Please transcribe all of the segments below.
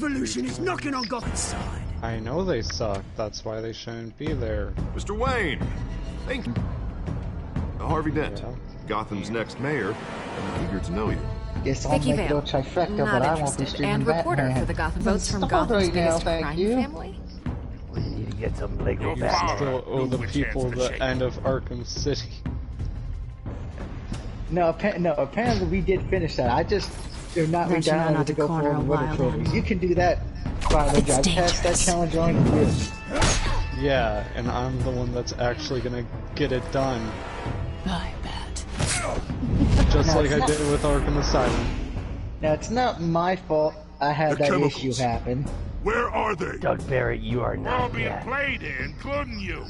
revolution is knocking on Gotham's side. I know they suck. That's why they shouldn't be there. Mr. Wayne, thank you. Harvey Dent, Yeah. Gotham's next mayor. I'm eager to know you. Guess I'll Vicky make Vale, a little trifecta, not but I won't be interested, streaming and reporter Batman. for the Gotham Votes from Stop Gotham's right now, biggest thank crime you. family. We need to get some Lego You Batman. still owe the people the end of Arkham City. No, apparently we did finish that. I just do not read Then you down run out to the go for corner all the a Riddle while trophies. then. You can do that by the It's I passed that dangerous. challenge on you. Yeah, and I'm the one that's actually gonna get it done. I bet. Just No, like it's I not. did with Arkham Asylum. Now, it's not my fault I had The that chemicals. issue happen. Where are they? Doug Barrett, you are We're all not being yet. played here, including you.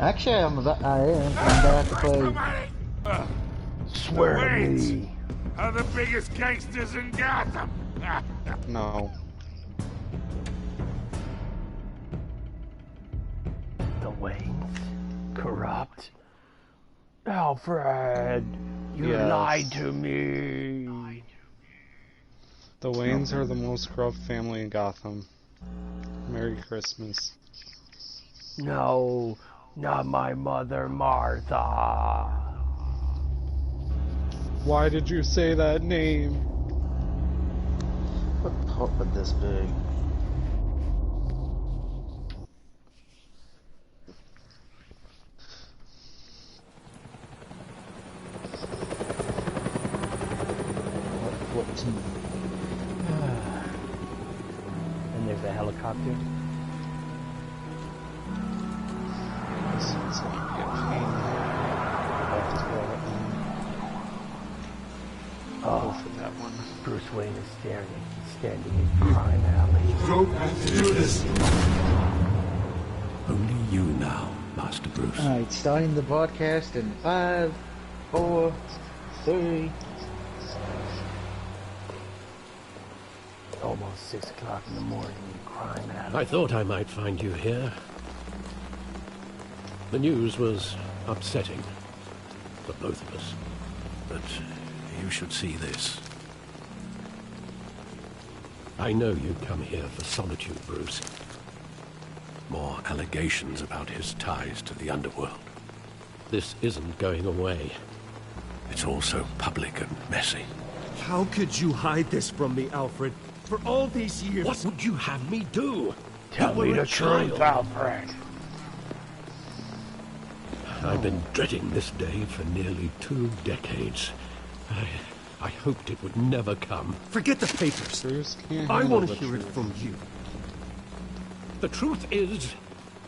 Actually, I'm about to play. Swear to Wait. me. Are the biggest gangsters in Gotham. No. The Waynes. Corrupt. Alfred, you Yes. lied to me. The Waynes are the most corrupt family in Gotham. Merry Christmas. No, not my mother, Martha. Why did you say that name? What puppet this big? What team? And there's a helicopter. This one's gonna be a pain. Go Oh, for that one. Bruce Wayne is standing in crime alley. Only you now, Master Bruce. Alright, starting the broadcast in 5, 4, 3. Almost 6 o'clock in the morning in crime alley. I thought I might find you here. The news was upsetting for both of us. But you should see this. I know you come here for solitude, Bruce. More allegations about his ties to the underworld. This isn't going away. It's all so public and messy. How could you hide this from me, Alfred? For all these years... What would you have me do? Tell You me were the a child. truth, Alfred. I've been dreading this day for nearly 2 decades. I hoped it would never come. Forget the papers. Bruce can't I handle want to the hear it truth. from you. The truth is,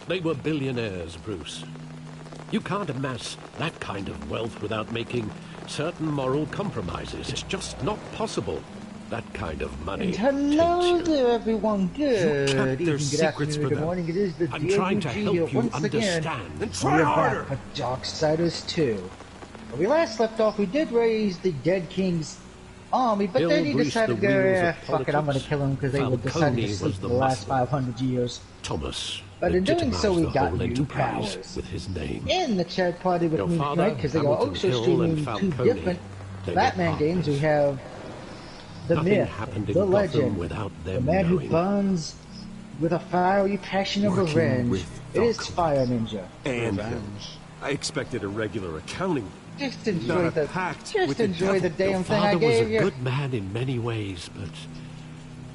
they were billionaires, Bruce. You can't amass that kind of wealth without making certain moral compromises. It's just not possible. That kind of money And hello takes you. there, everyone. Good kept their evening, good secrets afternoon, for good them. morning. It is the I'm trying to DOUG help here you once again. understand. Then We try are harder. back with Darksiders 2. When we last left off, we did raise the Dead King's army, but Bill then he greased decided to the go, wheels yeah, of fuck it, I'm gonna politics. kill him because they would decide Falcone to sleep was for the the last muscle. 500 years. Thomas But in doing so, we legitimized the got whole new enterprise powers. with his name. In the chat party with Your me father, tonight, because they are Hamilton also Hill, streaming and 2 Falcone, different they were Batman games. We have the Nothing myth, happened in the Gotham legend, without the them man who knowing. burns with a fiery passion of Working revenge. with It is Falcone. Fire Ninja. And Revenge. I expected a regular accounting. Just Not enjoy a the pact just with the enjoy the devil. damn Your thing I father was gave a you. good man in many ways, but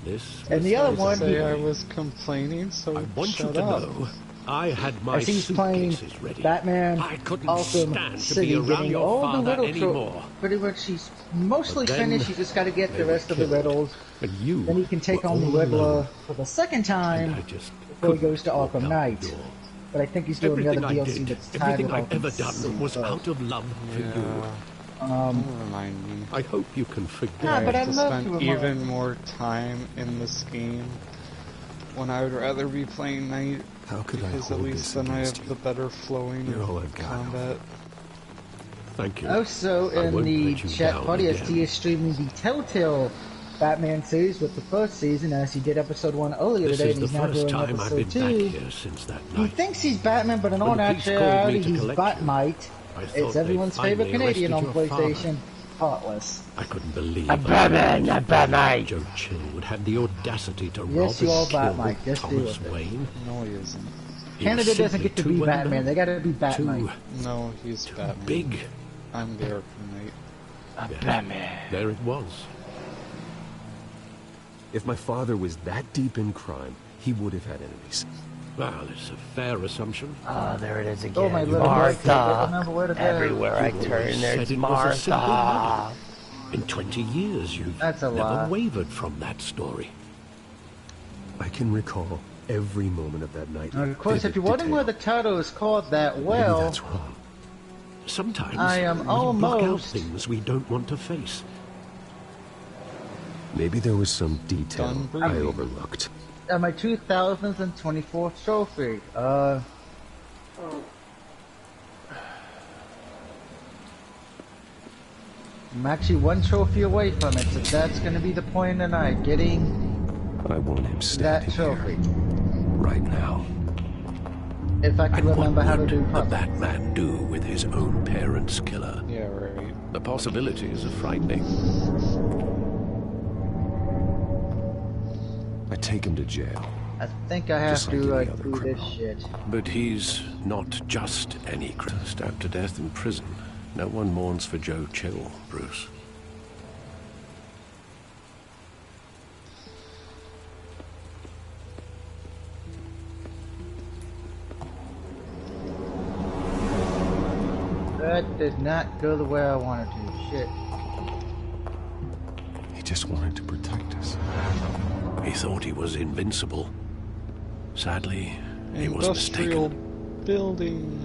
this And was the other his one, Say way. I was complaining, so I want you shut to up. know, I had my As he's playing suitcases ready. Batman, I couldn't Arkham stand to City, be around getting your all the father riddle anymore. pretty much he's mostly But then finished. You just got to get they the were rest of the killed. riddles. And you Then he can take were on the all Riddler alone. for the second And time I just before he couldn't goes to walk Arkham out Knight. the door. But I think he's doing the Everything other I DLC did, that's tied everything with I've Arkham ever done City. was out of love for you. Don't remind me. I hope you can forgive Nah, I but have I'd to love spend to even remind- more time in this game when I would rather be playing Night, How could I because at hold least this then I against have you? the better flowing You're all I've got. combat. Thank you. Also, I in won't the let you chat down party, again. ST is streaming the Telltale Batman series with the first season, as he did episode 1 earlier This today, is and the he's now first doing time I've been episode back 2. here since that He night. thinks he's Batman, but in When all the police called me actuality, to he's collect you, Batmite. I It's thought everyone's they'd favorite finally Canadian on arrested your PlayStation. Heartless. I couldn't believe Batman! Joe Chill would have the audacity to Yes, rob you are and kill Batman. Just deal Thomas with it. Wayne. No, he isn't. He Canada was doesn't simply get to too be well Batman. known, They gotta be Batman. No, he's too Batman. big. I'm the Arkham Knight. Batman. There it was. If my father was that deep in crime, he would have had enemies. Well, it's a fair assumption. Oh, there it is again. Oh, my little boy, can't remember where to Martha. go. Everywhere I You've turn, always there's said it was a simple Martha. murder. In 20 years, you've That's a never lie. wavered from that story. I can recall every moment of that night. Now, of course, if vivid you're wondering why detail. the title is called that, Maybe well, that's wrong. Sometimes I am we block out almost- things we don't want to face. Maybe there was some detail Done I breathing. overlooked. my 2024 trophy. I'm actually one trophy away from it, so that's going to be the point tonight, getting I want him that standing trophy. here, right now. If I can And what remember how to would do the puzzles. Batman do with his own parents' killer? Yeah, right. The possibilities are frightening. I take him to jail. I think I have Just like to any other do this criminal. shit. But he's not just any criminal. Stabbed to death in prison. No one mourns for Joe Chill, Bruce. That did not go the way I wanted to. Shit. He just wanted to protect us. He thought he was invincible. Sadly, he was Industrial mistaken. building.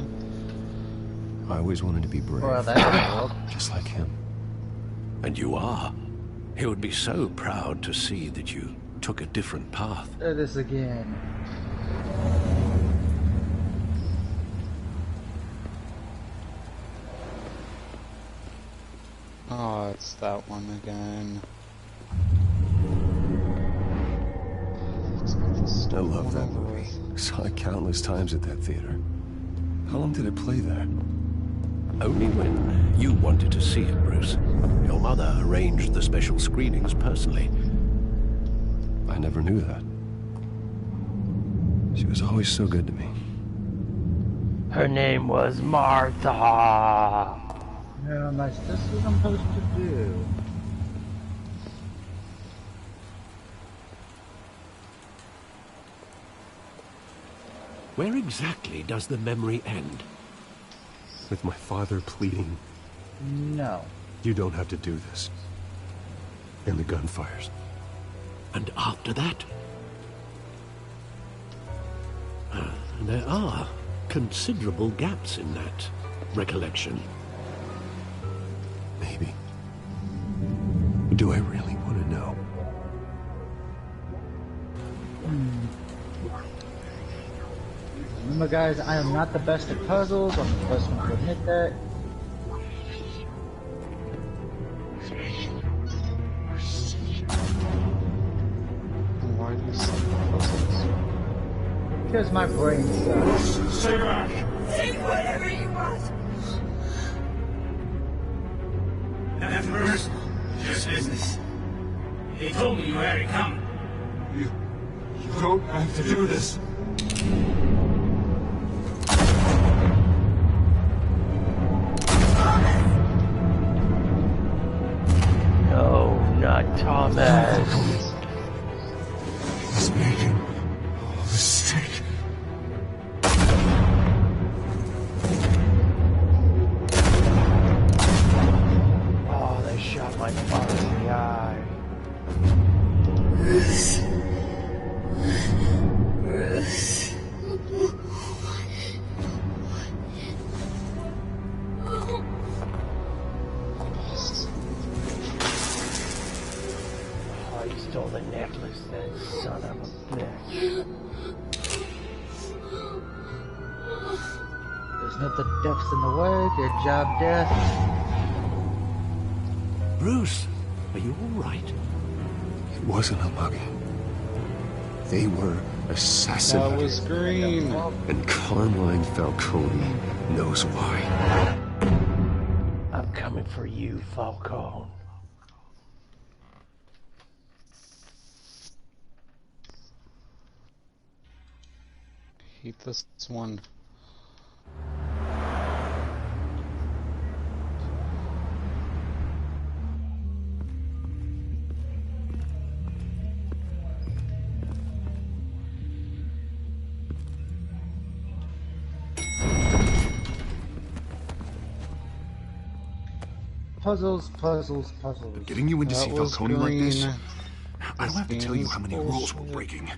I always wanted to be brave, Well, that didn't work. just like him. And you are. He would be so proud to see that you took a different path. Do this again. Oh, it's that one again. I love that One over movie. Saw it countless times at that theater. How long did it play there? Only when you wanted to see it, Bruce. Your mother arranged the special screenings personally. I never knew that. She was always so good to me. Her name was Martha. No, nice. This is what I'm supposed to do. Where exactly does the memory end? With my father pleading, No. you don't have to do this. And the gunfires. And after that? There are considerable gaps in that recollection. Maybe. Do I really want to know? Remember, guys, I am not the best at puzzles. I'm the first one to admit that. Why do you suck at puzzles? Because my brain sucks. Stay back! Take whatever you want. Nothing personal. Just business. He told me you had it coming. You don't have to do this. No, not Thomas. He's making a mistake. Oh, they shot my father in the eye. Oh, you stole the necklace, that son of a bitch. There's nothing depths in the way. Good job, Death. Bruce, are you all right? It wasn't a mugging. They were That assassinated. was green. And Carmine Falcone knows why. I'm coming for you, Falcone. Hate this one. Puzzles. Getting you in to see That was Falcone like this? green. I don't have to tell you how many rules we're Bullshit. breaking.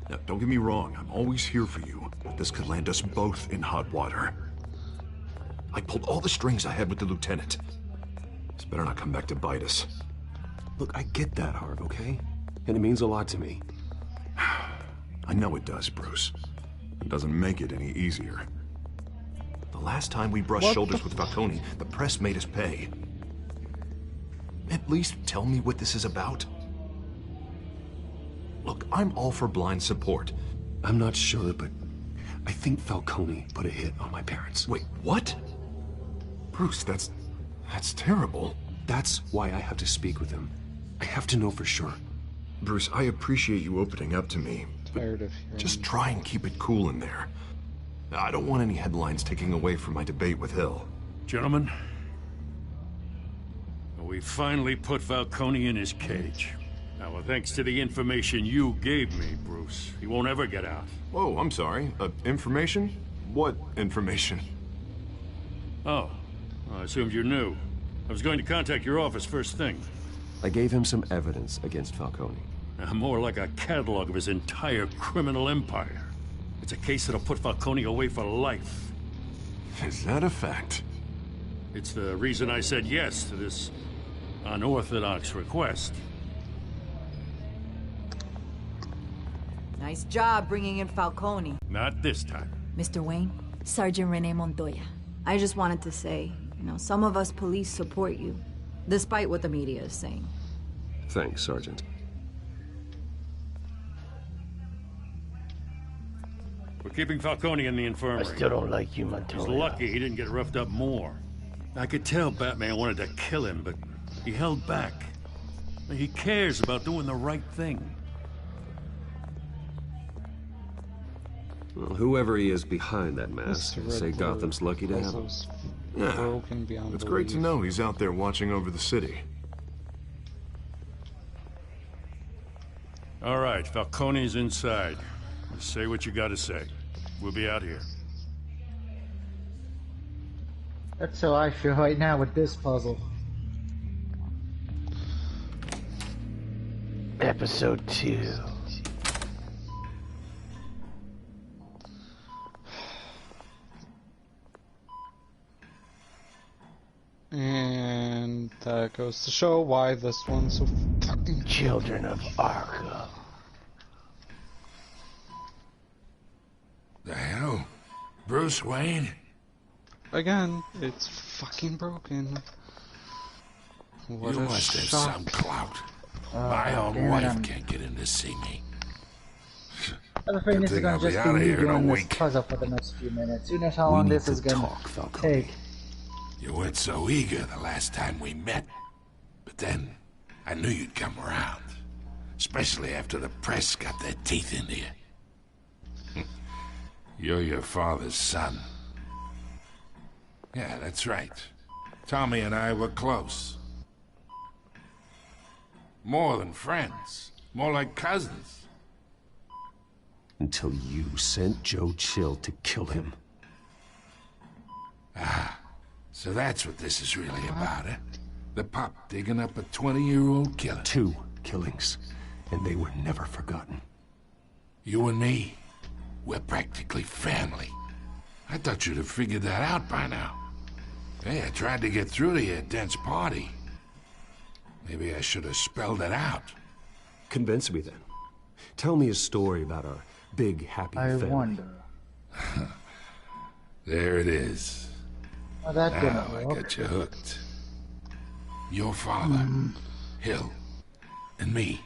Now, don't get me wrong, I'm always here for you, but this could land us both in hot water. I pulled all the strings I had with the lieutenant. This better not come back to bite us. Look, I get that, Harv, okay? And it means a lot to me. I know it does, Bruce. It doesn't make it any easier. The last time we brushed shoulders with Falcone, the press made us pay. At least tell me what this is about. Look, I'm all for blind support. I'm not sure, but I think Falcone put a hit on my parents. Wait, what? Bruce, that's terrible. That's why I have to speak with him. I have to know for sure. Bruce, I appreciate you opening up to me. Tired of hearing. Just try and keep it cool in there. I don't want any headlines taking away from my debate with Hill. Gentlemen, we finally put Falcone in his cage. Now, thanks to the information you gave me, Bruce, he won't ever get out. Whoa, I'm sorry. Information? What information? Oh, I assumed you knew. I was going to contact your office first thing. I gave him some evidence against Falcone. More like a catalog of his entire criminal empire. It's a case that'll put Falcone away for life. Is that a fact? It's the reason I said yes to this unorthodox request. Nice job bringing in Falcone. Not this time. Mr. Wayne, Sergeant Rene Montoya. I just wanted to say, some of us police support you, despite what the media is saying. Thanks, Sergeant. We're keeping Falcone in the I infirmary. still don't like you, Montoya. He's lucky he didn't get roughed up more. I could tell Batman wanted to kill him, but he held back. He cares about doing the right thing. Well, whoever he is behind that mask, Mr. I say Red Gotham's lucky to have him. Puzzles Yeah, broken beyond it's great to belief. know he's out there watching over the city. All right, Falcone's inside. Just say what you gotta say. We'll be out here. That's how I feel right now with this puzzle. Episode 2. And that goes to show why this one's so fucking Children of Arkham. The hell? Bruce Wayne? Again, it's fucking broken. What You a must have shock. some clout. My own damn it, wife I'm- can't get in to see me. I'm afraid this is think gonna I'll be just be outta me here in a doing this week. puzzle for the next few minutes. Who knows how We long need this to is gonna talk, Falcone. take. You weren't so eager the last time we met. But then, I knew you'd come around. Especially after the press got their teeth into you. You're your father's son. Yeah, that's right. Tommy and I were close. More than friends. More like cousins. Until you sent Joe Chill to kill him. So that's what this is really about, eh? The pup digging up a 20-year-old killer. 2 killings, and they were never forgotten. You and me, we're practically family. I thought you'd have figured that out by now. Hey, I tried to get through to your dense party. Maybe I should have spelled it out. Convince me then. Tell me a story about our big, happy I family. wonder. There it is. Well, that Now didn't I work. got you hooked. Your father, Hill, and me,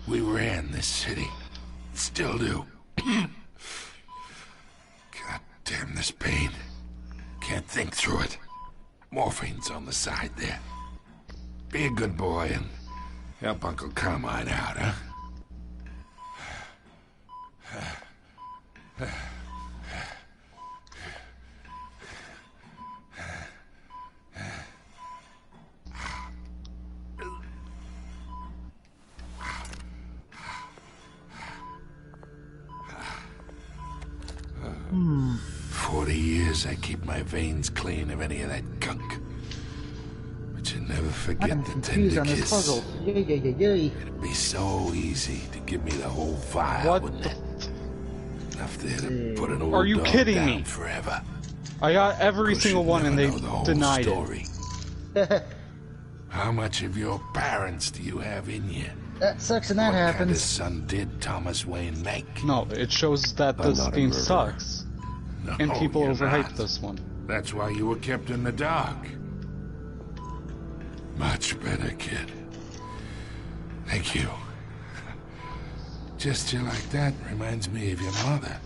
we ran this city. Still do. God damn this pain. Can't think through it. Morphine's on the side there. Be a good boy and help Uncle Carmine out, huh? Hmm. 40 years I keep my veins clean of any of that gunk. But you never forget I'm the confused tender on this kiss. puzzle. Yay. It'd be so easy to give me the whole vial, What wouldn't the it? Enough there to put an old Are you dog kidding down me? forever. I got every Course single you'd one and never they know the whole denied story. it. How much of your parents do you have in you? That sucks and that What kind of happens. son did Thomas Wayne make? No, it shows that I'm this not a game murderer. sucks. No, And people you're overhyped not. this one. That's why you were kept in the dark. Much better, kid. Thank you. Gesture like that reminds me of your mother.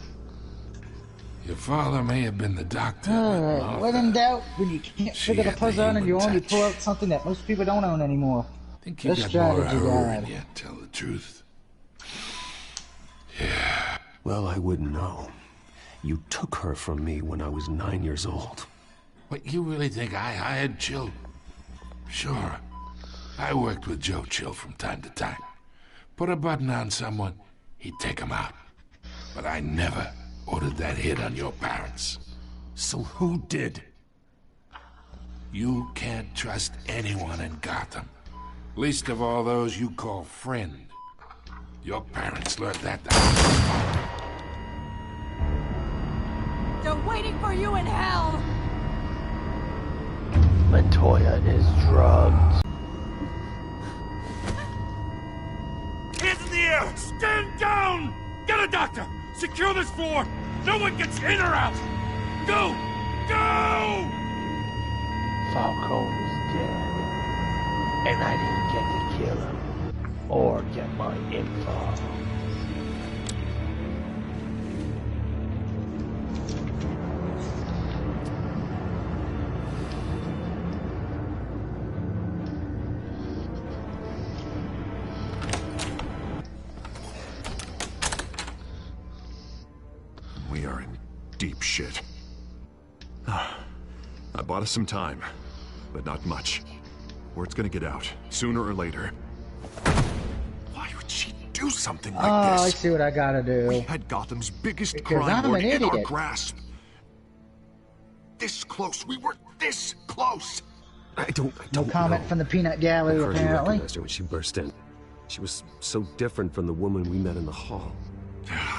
Your father may have been the doctor. Alright, when in doubt, when you can't She figure the had the puzzle out and you human only touch. pull out something that most people don't own anymore. I think you Good got more of strategy, her in Dad. you, tell the truth. Well, I wouldn't know. You took her from me when I was 9 years old. What, you really think I hired Chill? Sure. I worked with Joe Chill from time to time. Put a button on someone, he'd take him out. But I never ordered that hit on your parents. So who did? You can't trust anyone in Gotham. Least of all those you call friend. Your parents learned that the They're waiting for you in hell! Montoya is drugged. Hands in the air! Stand down! Get a doctor! Secure this floor! No one gets in or out! Go! Go! Falcone's dead. And I didn't get to kill him. Or get my info. We are in deep shit. I bought us some time, but not much. Word's gonna get out, sooner or later. Why would she do something like Oh, this? I see what I gotta do. We had Gotham's biggest Because crime I'm lord an in our idiot. grasp. This close. We were this close. I don't No comment know. from the peanut gallery, I hardly apparently. recognized her when she burst in. She was so different from the woman we met in the hall.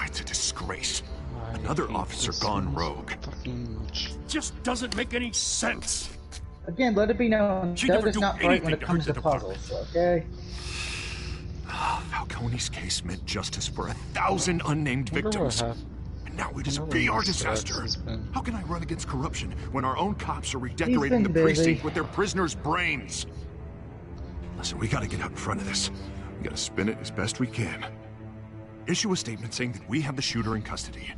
It's a disgrace. I Another hate officer this gone one rogue. fucking much. Just doesn't make any sense. Again, let it be known, She Doug never is do not bright when anything it to comes hurt to the department. puzzles, okay? Falcone's case meant justice for 1,000 unnamed Wonder what victims. happened. And now it is a wonder where PR Mr. disaster. X has been. How can I run against corruption when our own cops are He's redecorating been the busy. precinct with their prisoners' brains? Listen, we gotta get out in front of this. We gotta spin it as best we can. Issue a statement saying that we have the shooter in custody.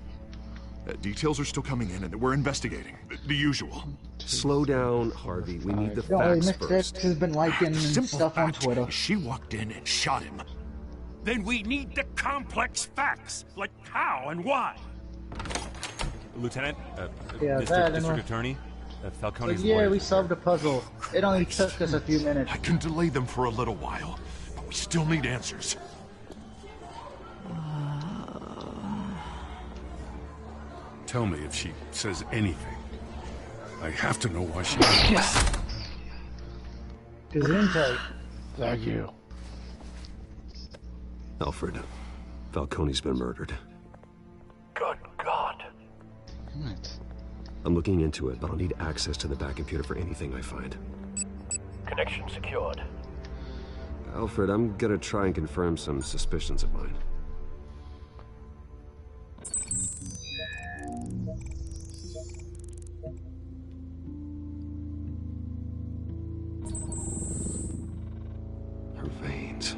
Details are still coming in and that we're investigating. The usual. Slow down, Harvey. We need the Don't worry, facts Mr. first. X has been liking Simple stuff on fact, Twitter. she walked in and shot him. Then we need the complex facts, like how and why. Lieutenant, Yeah, Mr. that and District what- Attorney, But Falcone's yeah, lawyer. we solved the puzzle. It only took us a few minutes. I can delay them for a little while, but we still need answers. Tell me if she says anything. I have to know why she... Cause in tight. Thank you. Alfred, Falcone's been murdered. Good God. Damn it. I'm looking into it, but I'll need access to the back computer for anything I find. Connection secured. Alfred, I'm gonna try and confirm some suspicions of mine. Her veins,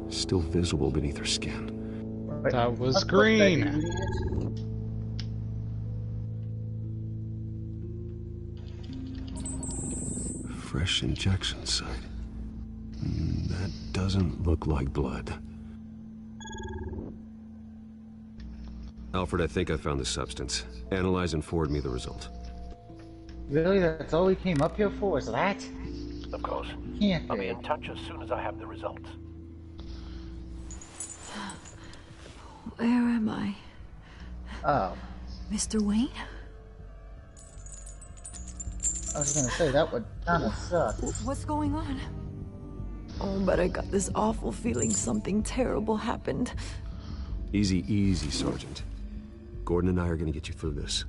still visible beneath her skin. That was Let's green. put that in. fresh injection site. That doesn't look like blood. Alfred, I think I found the substance. Analyze and forward me the result. Really? That's all we came up here for? Is that? Of course. Can't I'll be. be in touch as soon as I have the results. Where am I? Oh. Mr. Wayne? I was gonna say, that would kinda suck. What's going on? Oh, but I got this awful feeling something terrible happened. Easy, easy, Sergeant. Gordon and I are gonna get you through this.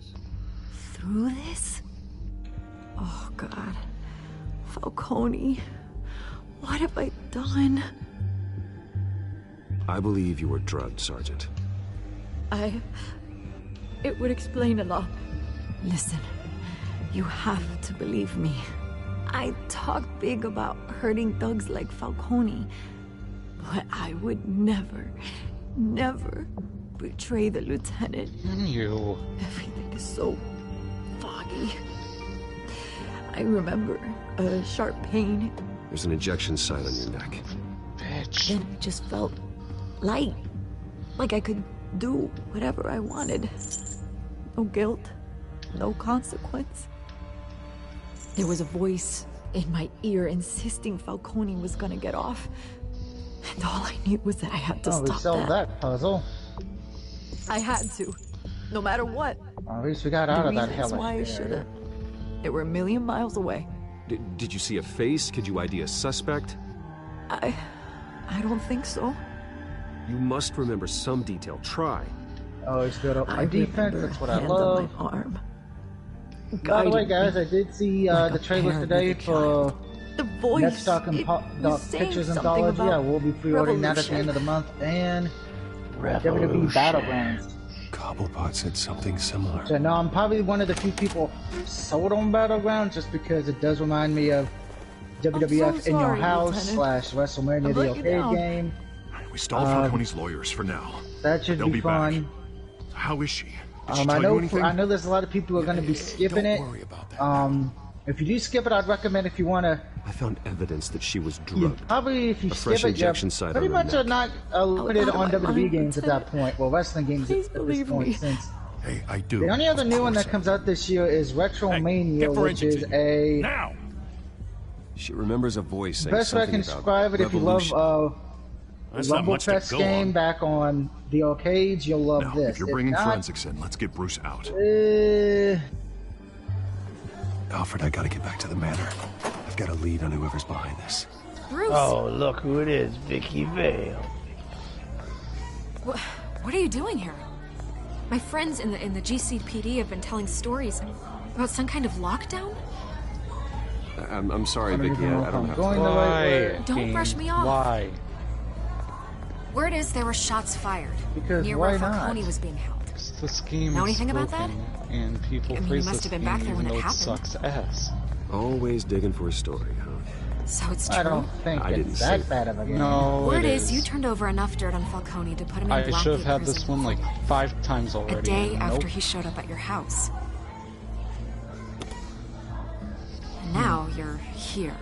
Through this? Oh, God. Falcone. What have I done? I believe you were drugged, Sergeant. It would explain a lot. Listen, you have to believe me. I talk big about hurting thugs like Falcone, but I would never betray the lieutenant. You. Everything is so foggy. I remember a sharp pain. There's an injection site on your neck. Bitch. Then it just felt light. Like I could do whatever I wanted. No guilt, no consequence. There was a voice in my ear insisting Falcone was gonna get off. And all I knew was that I had to Oh, we stop solved that puzzle. I had to, no matter what. Well, at least we got out of that hellish why I area. should've. They were a million miles away. Did you see a face? Could you ID a suspect? I don't think so. You must remember some detail. Try. Always build up my defense, that's what I hand love. on my arm. By the way, guys, I did see like the a trailers parent today with a for child. The voice. Next Stock and was saying Pictures something Anthology. about I will be pre-ordering that at the revolution. end of the month. And WWE Revolution. Battlegrounds. Cobblepot said something similar. So now I'm probably one of the few people sold on Battlegrounds just because it does remind me of WWF in Your sorry, House Lieutenant. / WrestleMania I'm the letting you arcade down. game. We stalled Falcone's lawyers for now. That should They'll be be back. fun. How is she? Did she I tell you know anything? I know there's a lot of people who are going to be skipping it. Don't worry about that. If you do skip it, I'd recommend if you want to. I found evidence that she was You drugged. probably, if you A skip fresh it, injection you're site pretty on her much are neck. not limited out of on my WWE mind, games at that Lieutenant. point. Well, wrestling games Please at this believe point, me. since Hey, I do. the only other Of new one course that I comes do. out this year is Retromania, which is a Now! She remembers a voice saying best way I something can about describe it. If you love revolution. That's not Rumble much to Press go game on. back on the arcades, you'll love Now, this. if you're bringing not, forensics in, let's get Bruce out. Alfred, I gotta get back to the manor. I've got a lead on whoever's behind this. Bruce! Oh, look who it is, Vicky Vale. What are you doing here? My friends in the GCPD have been telling stories about some kind of lockdown? I'm sorry, I don't Vicky. even know I if don't I'm have going to. the right way. Why? Don't brush me off. Why? Word is there were shots fired Because near why where not? Falcone was being held. This game Know is anything about that? broken, and people I mean, you praise must this have been game back there even when it though it happened. sucks ass. Always digging for a story, huh? So it's true? I don't think I didn't it's say that bad of a game. No, Word it is you turned over enough dirt on Falcone to put him in I Blackgate should have had prison this one like 5 times already. a day and after nope. he showed up at your house. And now you're here.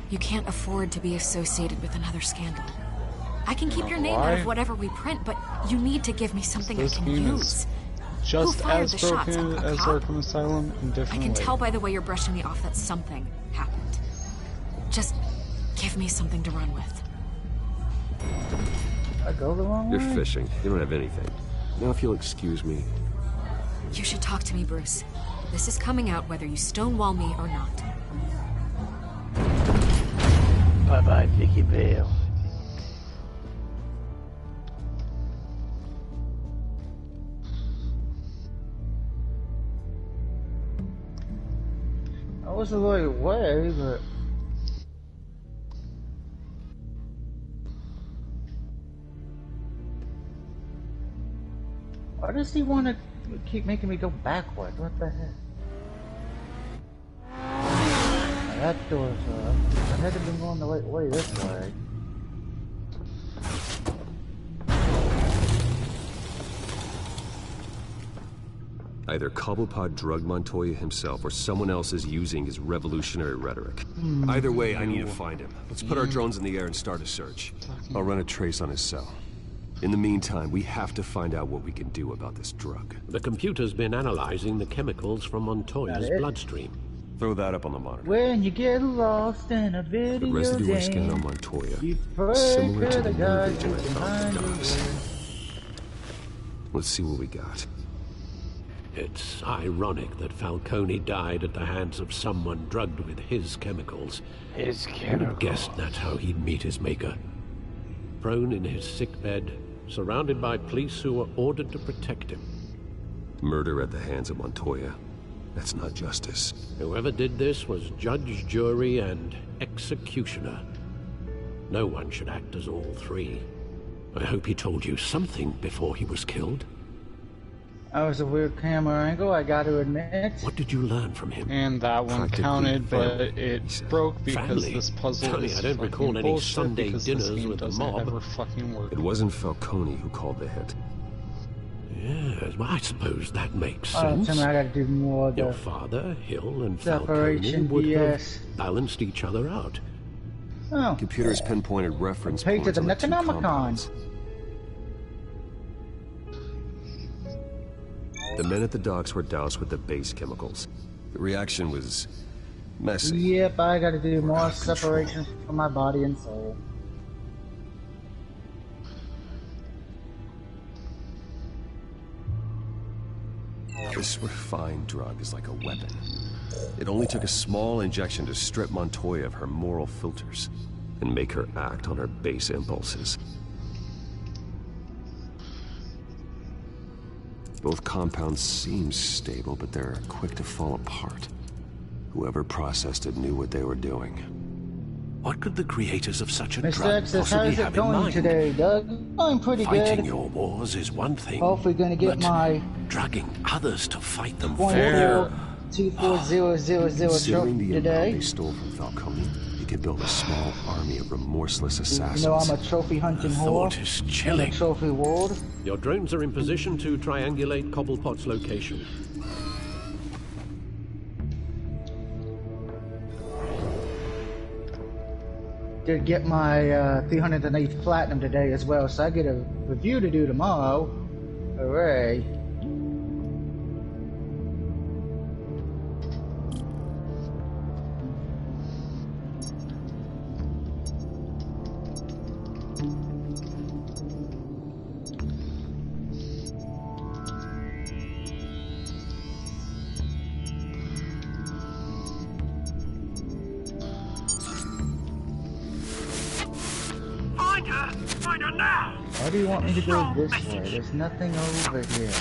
You can't afford to be associated with another scandal. I can keep your name out Why? of whatever we print, but you need to give me something I This can game is use. just fired as the shots? broken A as cop? Arkham Asylum in I different can ways. tell by the way you're brushing me off that something happened. Just give me something to run with. I go the wrong You're way. fishing. You don't have anything. Now, if you'll excuse me. You should talk to me, Bruce. This is coming out whether you stonewall me or not. Bye-bye, Vicky Vale. I was the right way, but why does he want to keep making me go backward? What the heck? That door's up. I had to be going the right way this way. Either Cobblepot drugged Montoya himself, or someone else is using his revolutionary rhetoric. Either way, I need to find him. Let's put our drones in the air and start a search. I'll run a trace on his cell. In the meantime, we have to find out what we can do about this drug. The computer's been analyzing the chemicals from Montoya's bloodstream. Throw that up on the monitor. When you get lost in a video The residue we're scanning on game, Montoya you is similar to the guys nerve agent I found in the behind docks. you. Let's see what we got. It's ironic that Falcone died at the hands of someone drugged with his chemicals. His Who'd chemical. have guessed that's how he'd meet his maker? Prone in his sickbed, surrounded by police who were ordered to protect him. Murder at the hands of Montoya. That's not justice. Whoever did this was judge, jury, and executioner. No one should act as all three. I hope he told you something before he was killed. That was a weird camera angle, I gotta admit. What did you learn from him? And that one Practically counted, but family, it broke because Family? this puzzle Tony, is I don't recall fucking any bullshit Sunday because this dinners game with the doesn't mob. ever fucking work. It wasn't Falcone who called the hit. Yes, well, I suppose that makes Oh, sense. tell me I gotta do more of Your the father, Hill, and Falcone separation would BS. have balanced each other out. Oh, Computer's pinpointed reference Page points of the on the two Necronomicon. compounds. The men at the docks were doused with the base chemicals. The reaction was messy. yep, I gotta do more out of control. separation from my body and soul. This refined drug is like a weapon. It only took a small injection to strip Montoya of her moral filters and make her act on her base impulses. Both compounds seem stable, but they're quick to fall apart. Whoever processed it knew what they were doing. What could the creators of such a Mr. drug Exis, possibly how's it have in going mind? today, Doug? I'm pretty Fighting good. your wars is one thing. Hopefully gonna get but my drugging others to fight them Fair. 24000 Considering trophy the amount they today. stole from Falcone, they could build a small army of remorseless You assassins. know I'm a trophy hunting The whore. thought is in the chilling. trophy world. Your drones are in position to triangulate Cobblepot's location. Did get my 308th platinum today as well, so I get a review to do tomorrow. Hooray. Find her now! Why do you want me to go this way? There's nothing over here.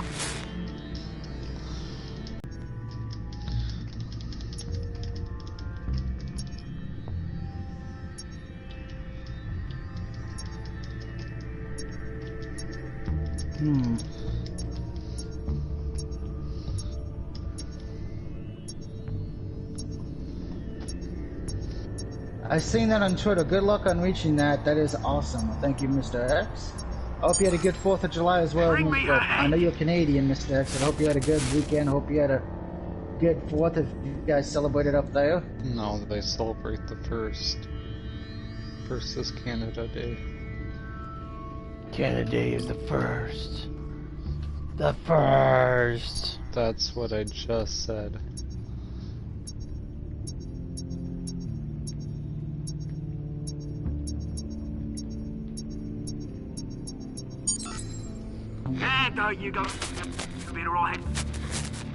I seen that on Twitter. Good luck on reaching that. That is awesome. Thank you, Mr. X. I hope you had a good 4th of July as well. Bring me her I know you're Canadian, Mr. X. I hope you had a good weekend. I hope you had a good 4th if you guys celebrated up there. No, they celebrate the 1st. 1st is Canada Day. Canada Day is the first. The first. That's what I just said. Yeah, don't you go. You'll be alright.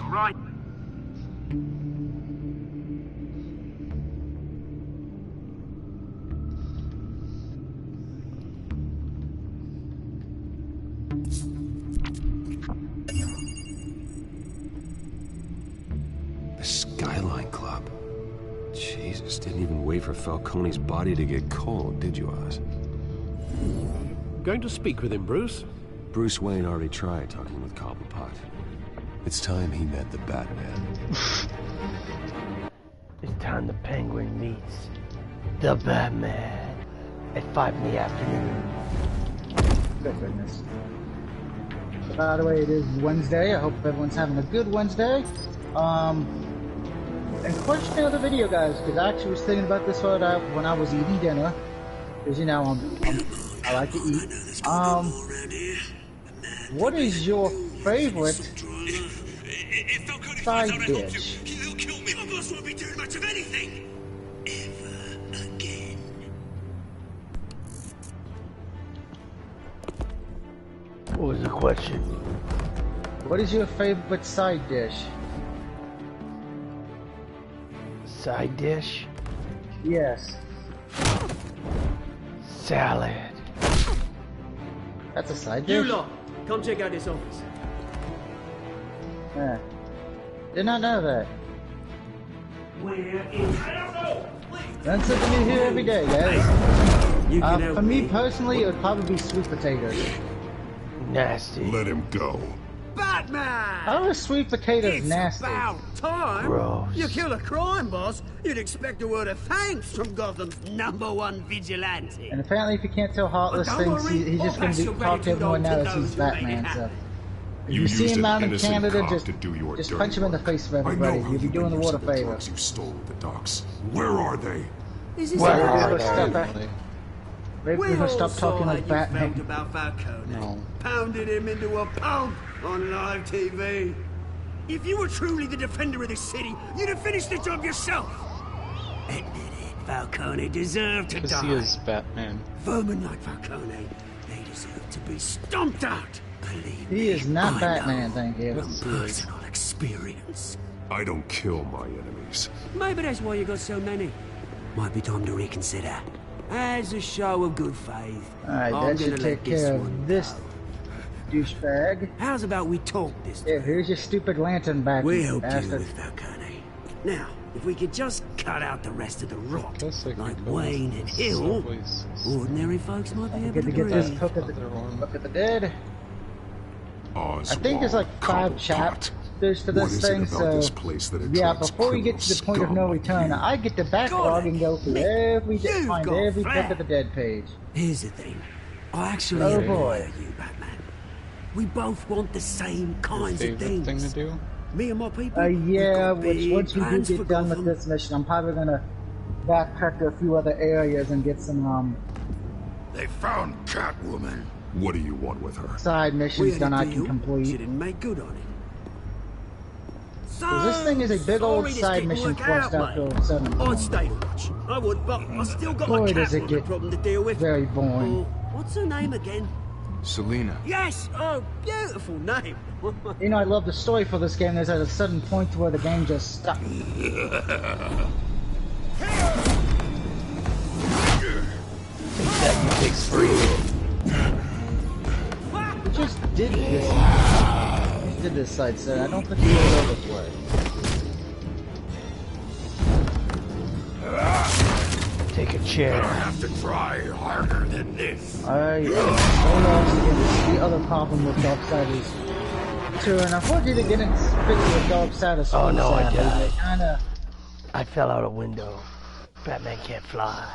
Alright. The Skyline Club. Jesus, didn't even wait for Falcone's body to get cold, did you, Oz? Going to speak with him, Bruce? Bruce Wayne already tried talking with Cobblepot. It's time he met the Batman. It's time the Penguin meets the Batman at 5 in the afternoon. Good goodness. By the way, it is Wednesday. I hope everyone's having a good Wednesday. And question of the video, guys, because I actually was thinking about this when I was eating dinner. Because, you know, I like to eat. What is your favorite side dish? He'll kill me. My boss won't be doing much of anything. Ever again. What was the question? What is your favorite side dish? Side dish? Yes. Salad. That's a side dish? You lot, come check out this office. Yeah. Did not know that. Where is... I don't know! Learn something new here every day, guys. For me personally, it would probably be sweet potatoes. Nasty. Let him go. Batman! How are sweet potatoes It's nasty? about time. Gross. You kill a crime boss, you'd expect a word of thanks from Gotham's #1 vigilante. And apparently, if you can't tell Heartless Don't things, worry, he's just I'll going pass to your talk to gratitude everyone on now to that he's those who make it Batman. So, happen. if You you see used him an out in innocent Canada, cop just to do your punch dirty him in the work. face for I everybody. know how You'll be you doing the went world a after the favor. drugs you stole at the docks. Where are they? Is this Where a- are Maybe We he'll all stop saw talking how like you felt Batman. about Falcone. No. Pounded him into a pulp on live TV. If you were truly the defender of this city, you'd have finished the job yourself. Admit it, Falcone deserved to Because die. he is Batman. Vermin like Falcone, they deserve to be stomped out. Believe He me, is not I Batman, know thank you. from personal experience. I don't kill my enemies. Maybe that's why you got so many. Might be time to reconsider. As a show of good faith, Alright, I'm that gonna should let take this care one of this go. douchebag. How's about we talk this Yeah, time? here's your stupid lantern back, We you helped you bastard. with Falcone. Now, if we could just cut out the rest of the rot, Guess I like could go Wayne and Hill, subways. ordinary folks might be able Good to to get this breathe. look at the dead. I think there's like 5 chapters to What this is it thing, about so this place that yeah, attracts before we get to the point of no return, I get to backlog and go through find got every flair. Book of the Dead page. Here's the thing. I actually Oh, admire boy. you, Batman. We both want the same Your kinds of favorite thing things. to do? Me and my people. Yeah, we've got which big once we do plans for get done with Gotham. this mission, I'm probably gonna backtrack to a few other areas and get some They found Catwoman. What do you want with her? side We missions had that a I deal. can She complete. didn't make good on it. So, 'Cause this thing is a big old sorry this side didn't mission work quest out, after mate. 7. I'd stay to watch. I would, but I still got Boy, my does it Catwoman get problem to deal with. very boring. Oh, what's her name again? Selena. Yes! Oh, beautiful name. You know, I love the story for this game. There's at a sudden point where the game just stops. That you big freak. We just did this. We did this side, sir. I don't think we did it before. Take a chair. Have to try harder than this. I am so lost again. The other problem with Darksiders 2, and unfortunately they didn't fix with Darksiders 2. Oh, no, I sadly. died. They kinda... I fell out a window. Batman can't fly.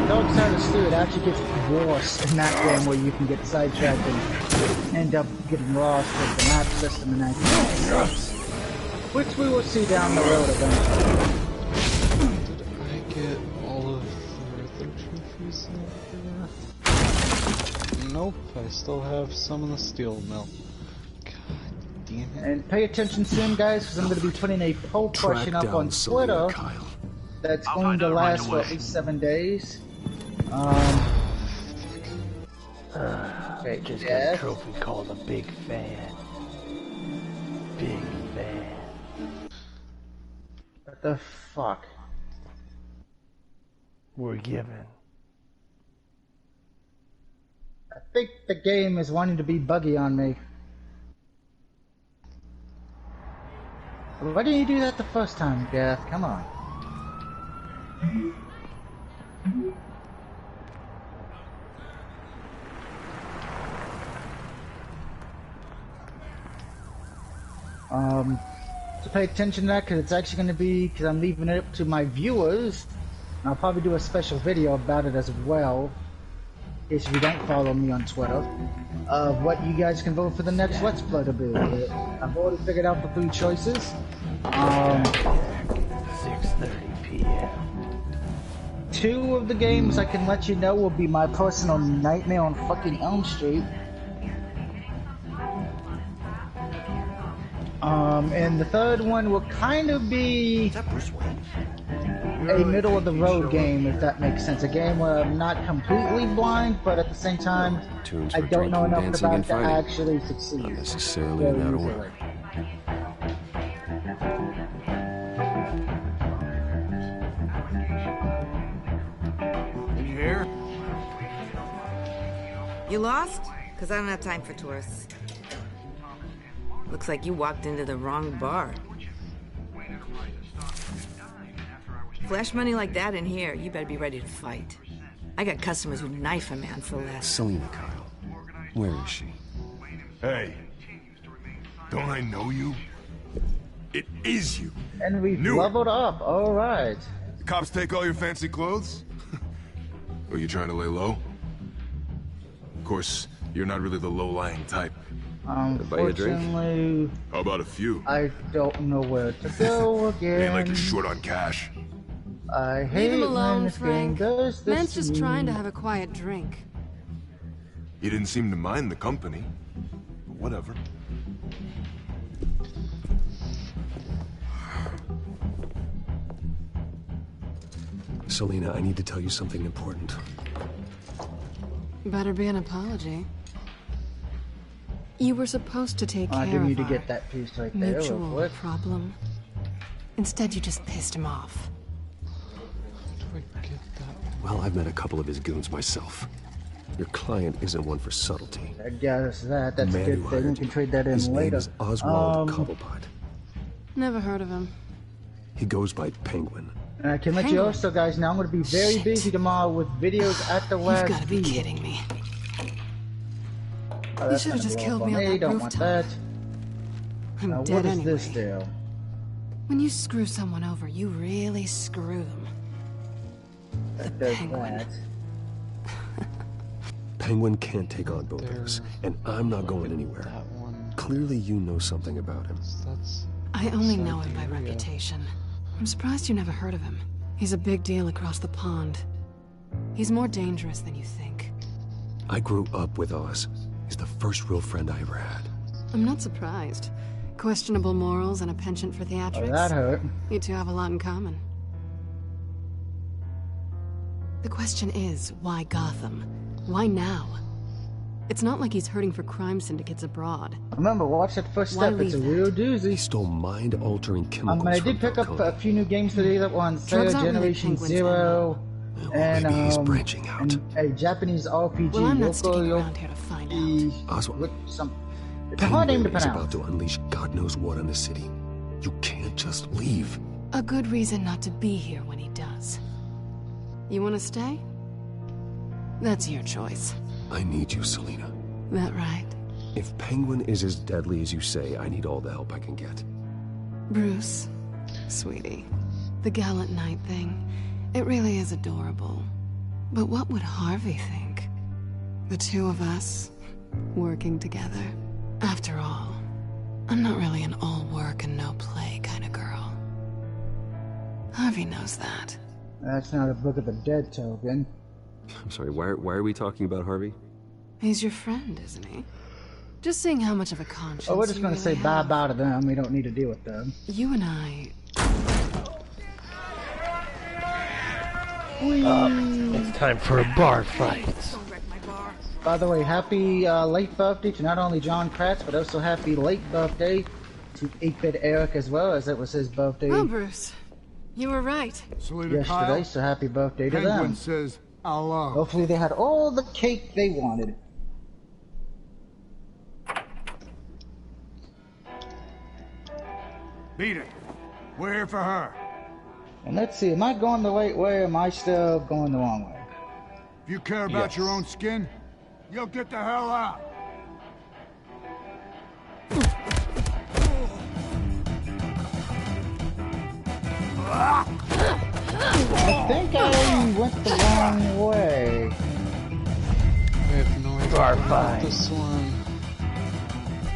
Darksiders 2, it actually gets worse in that game where you can get sidetracked and end up getting lost with the map system and that kind of stuff. Which we will see down the road eventually. Did I get all of the Riddler trophies over there? Nope, I still have some of the steel mill. God damn it. And pay attention soon, guys, because I'm going to be putting a poll question up on Twitter that's going to last for at least 7 days. Okay, Just got a trophy called a big fan. Big fan. What the fuck? We're given. I think the game is wanting to be buggy on me. Why didn't you do that the first time, Gath? Come on. So pay attention to that, because it's actually going to be, because I'm leaving it up to my viewers And I'll probably do a special video about it as well, in case you don't follow me on Twitter, of what you guys can vote for the next Let's Play to be. I've already figured out the 3 choices. 6:30 p.m. 2 of the games I can let you know will be my personal Nightmare on fucking Elm Street. And the 3rd one will kind of be a middle of the road game, if that makes sense. A game where I'm not completely blind, but at the same time, I don't know enough about it to actually succeed. Not necessarily in that order. You here? You lost? Because I don't have time for tourists. Looks like you walked into the wrong bar. Flash money like that in here, you better be ready to fight. I got customers who'd knife a man for less. Selena, Kyle. Where is she? Hey, don't I know you? It is you. And we've leveled up, alright. The cops take all your fancy clothes? Are you trying to lay low? Of course, you're not really the low-lying type. Unfortunately, how about a few? I don't know where to go again. It ain't like you're short on cash. I hate Leave him alone, when this game Frank. does this Man's to just me. trying to have a quiet drink. You didn't seem to mind the company. But whatever. Selena, I need to tell you something important. Better be an apology. You were supposed to take care I of do need to our get that piece right there. real mutual quick. problem. Instead, you just pissed him off. Well, I've met a couple of his goons myself. Your client isn't one for subtlety. I guess that's The a man good who thing. hired We can you, trade that in his later. name is Oswald Cobblepot. Never heard of him. He goes by Penguin. And I can let you also guys know I'm going to be very busy tomorrow with videos at the last You've got to be video. kidding me. Oh, You that's should have gonna just blow killed up me on that Don't want rooftop. that. I'm Now, dead what is anyway. this deal? When you screw someone over, you really screw them. That does that. Penguin can't take on both of us, and I'm not going anywhere. Clearly you know something about him. I only know him by reputation. I'm surprised you never heard of him. He's a big deal across the pond. He's more dangerous than you think. I grew up with Oz. He's the first real friend I ever had. I'm not surprised. Questionable morals and a penchant for theatrics. Oh, that hurt. You two have a lot in common. The question is, why Gotham? Why now? It's not like he's hurting for crime syndicates abroad. Remember, watch that first Why step. It's a leave real doozy. He stole mind-altering chemicals I from did pick up Falcone. a few new games today that were on sale. Drugs aren't really Generation Penguin's Zero. And, maybe he's branching out. and a Japanese RPG. Well, I'm not Yoko sticking around here to find out. Oswald, It's a hard name to Penguin is pronounce. about to unleash God knows what on the city. You can't just leave. A good reason not to be here when he does. You want to stay? That's your choice. I need you, Selena. That right? If Penguin is as deadly as you say, I need all the help I can get. Bruce, sweetie, the gallant knight thing, it really is adorable. But what would Harvey think? The two of us, working together. After all, I'm not really an all work and no play kind of girl. Harvey knows that. That's not a Book of the Dead token. I'm sorry, why are we talking about Harvey? He's your friend, isn't he? Just seeing how much of a conscience Oh, we're just you going to say really have. bye-bye to them. We don't need to deal with them. You and I... It's time for a bar fight. By the way, happy late birthday to not only John Kratz, but also happy late birthday to 8-Bit Eric as well, as it was his birthday Well, Bruce, you were right. yesterday, so happy birthday to Penguin them. says hello. Hopefully they had all the cake they wanted. Beat it. We're here for her. And let's see, am I going the right way or am I still going the wrong way? If you care about your own skin, you'll get the hell out. I think I went the wrong way. I have no idea about this one.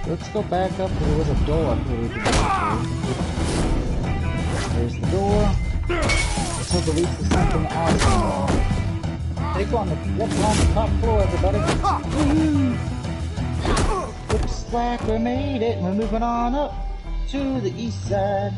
Let's go back up. There was a door here we could go through. There's the door. Let's hope it leads to something awesome. Take on the top floor, everybody. Looks like we made it. We're moving on up to the east side.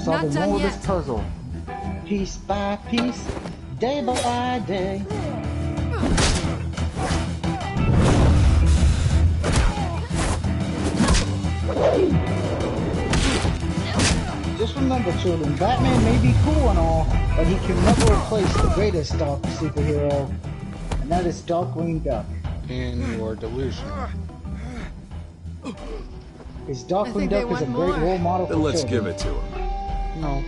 Solving more of this puzzle, piece by piece, day by day. Just remember, children, Batman may be cool and all, but he can never replace the greatest dark superhero, and that is Darkwing Duck. And your delusion. His Darkwing Duck is a great role model for children. Then let's children. give it to him. No.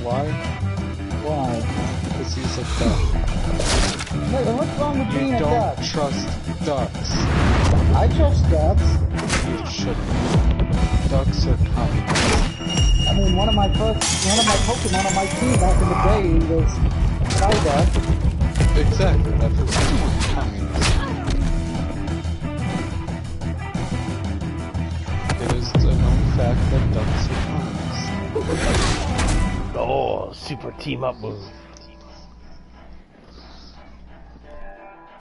Why? Why? Because he's a duck. Wait, what's wrong with being a duck? You don't trust ducks. I trust ducks. You shouldn't. Ducks are communists. I mean, one of my Pokemon on my team back in the day was Psyduck. Exactly, that was communist. It is a known fact that ducks are communists. Oh, super team up move.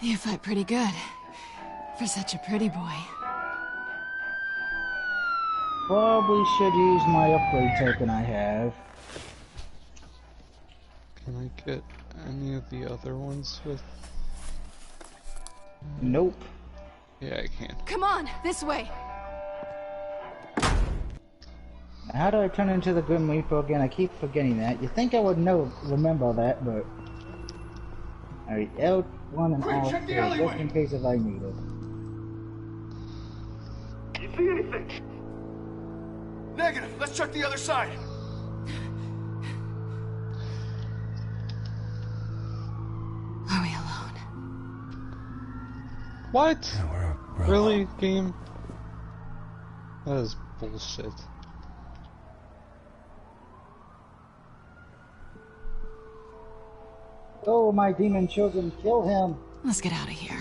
You fight pretty good. For such a pretty boy. Probably should use my upgrade token I have. Can I get any of the other ones with... Nope. Yeah, I can. Come on, this way. How do I turn into the Grim Reaper again? I keep forgetting that. You think I would remember that, but... Alright, L1 and R3, just in case if I need it. You see anything? Negative. Let's check the other side. Are we alone? What? Really, game? That is bullshit. Oh, my demon children, kill him. Let's get out of here.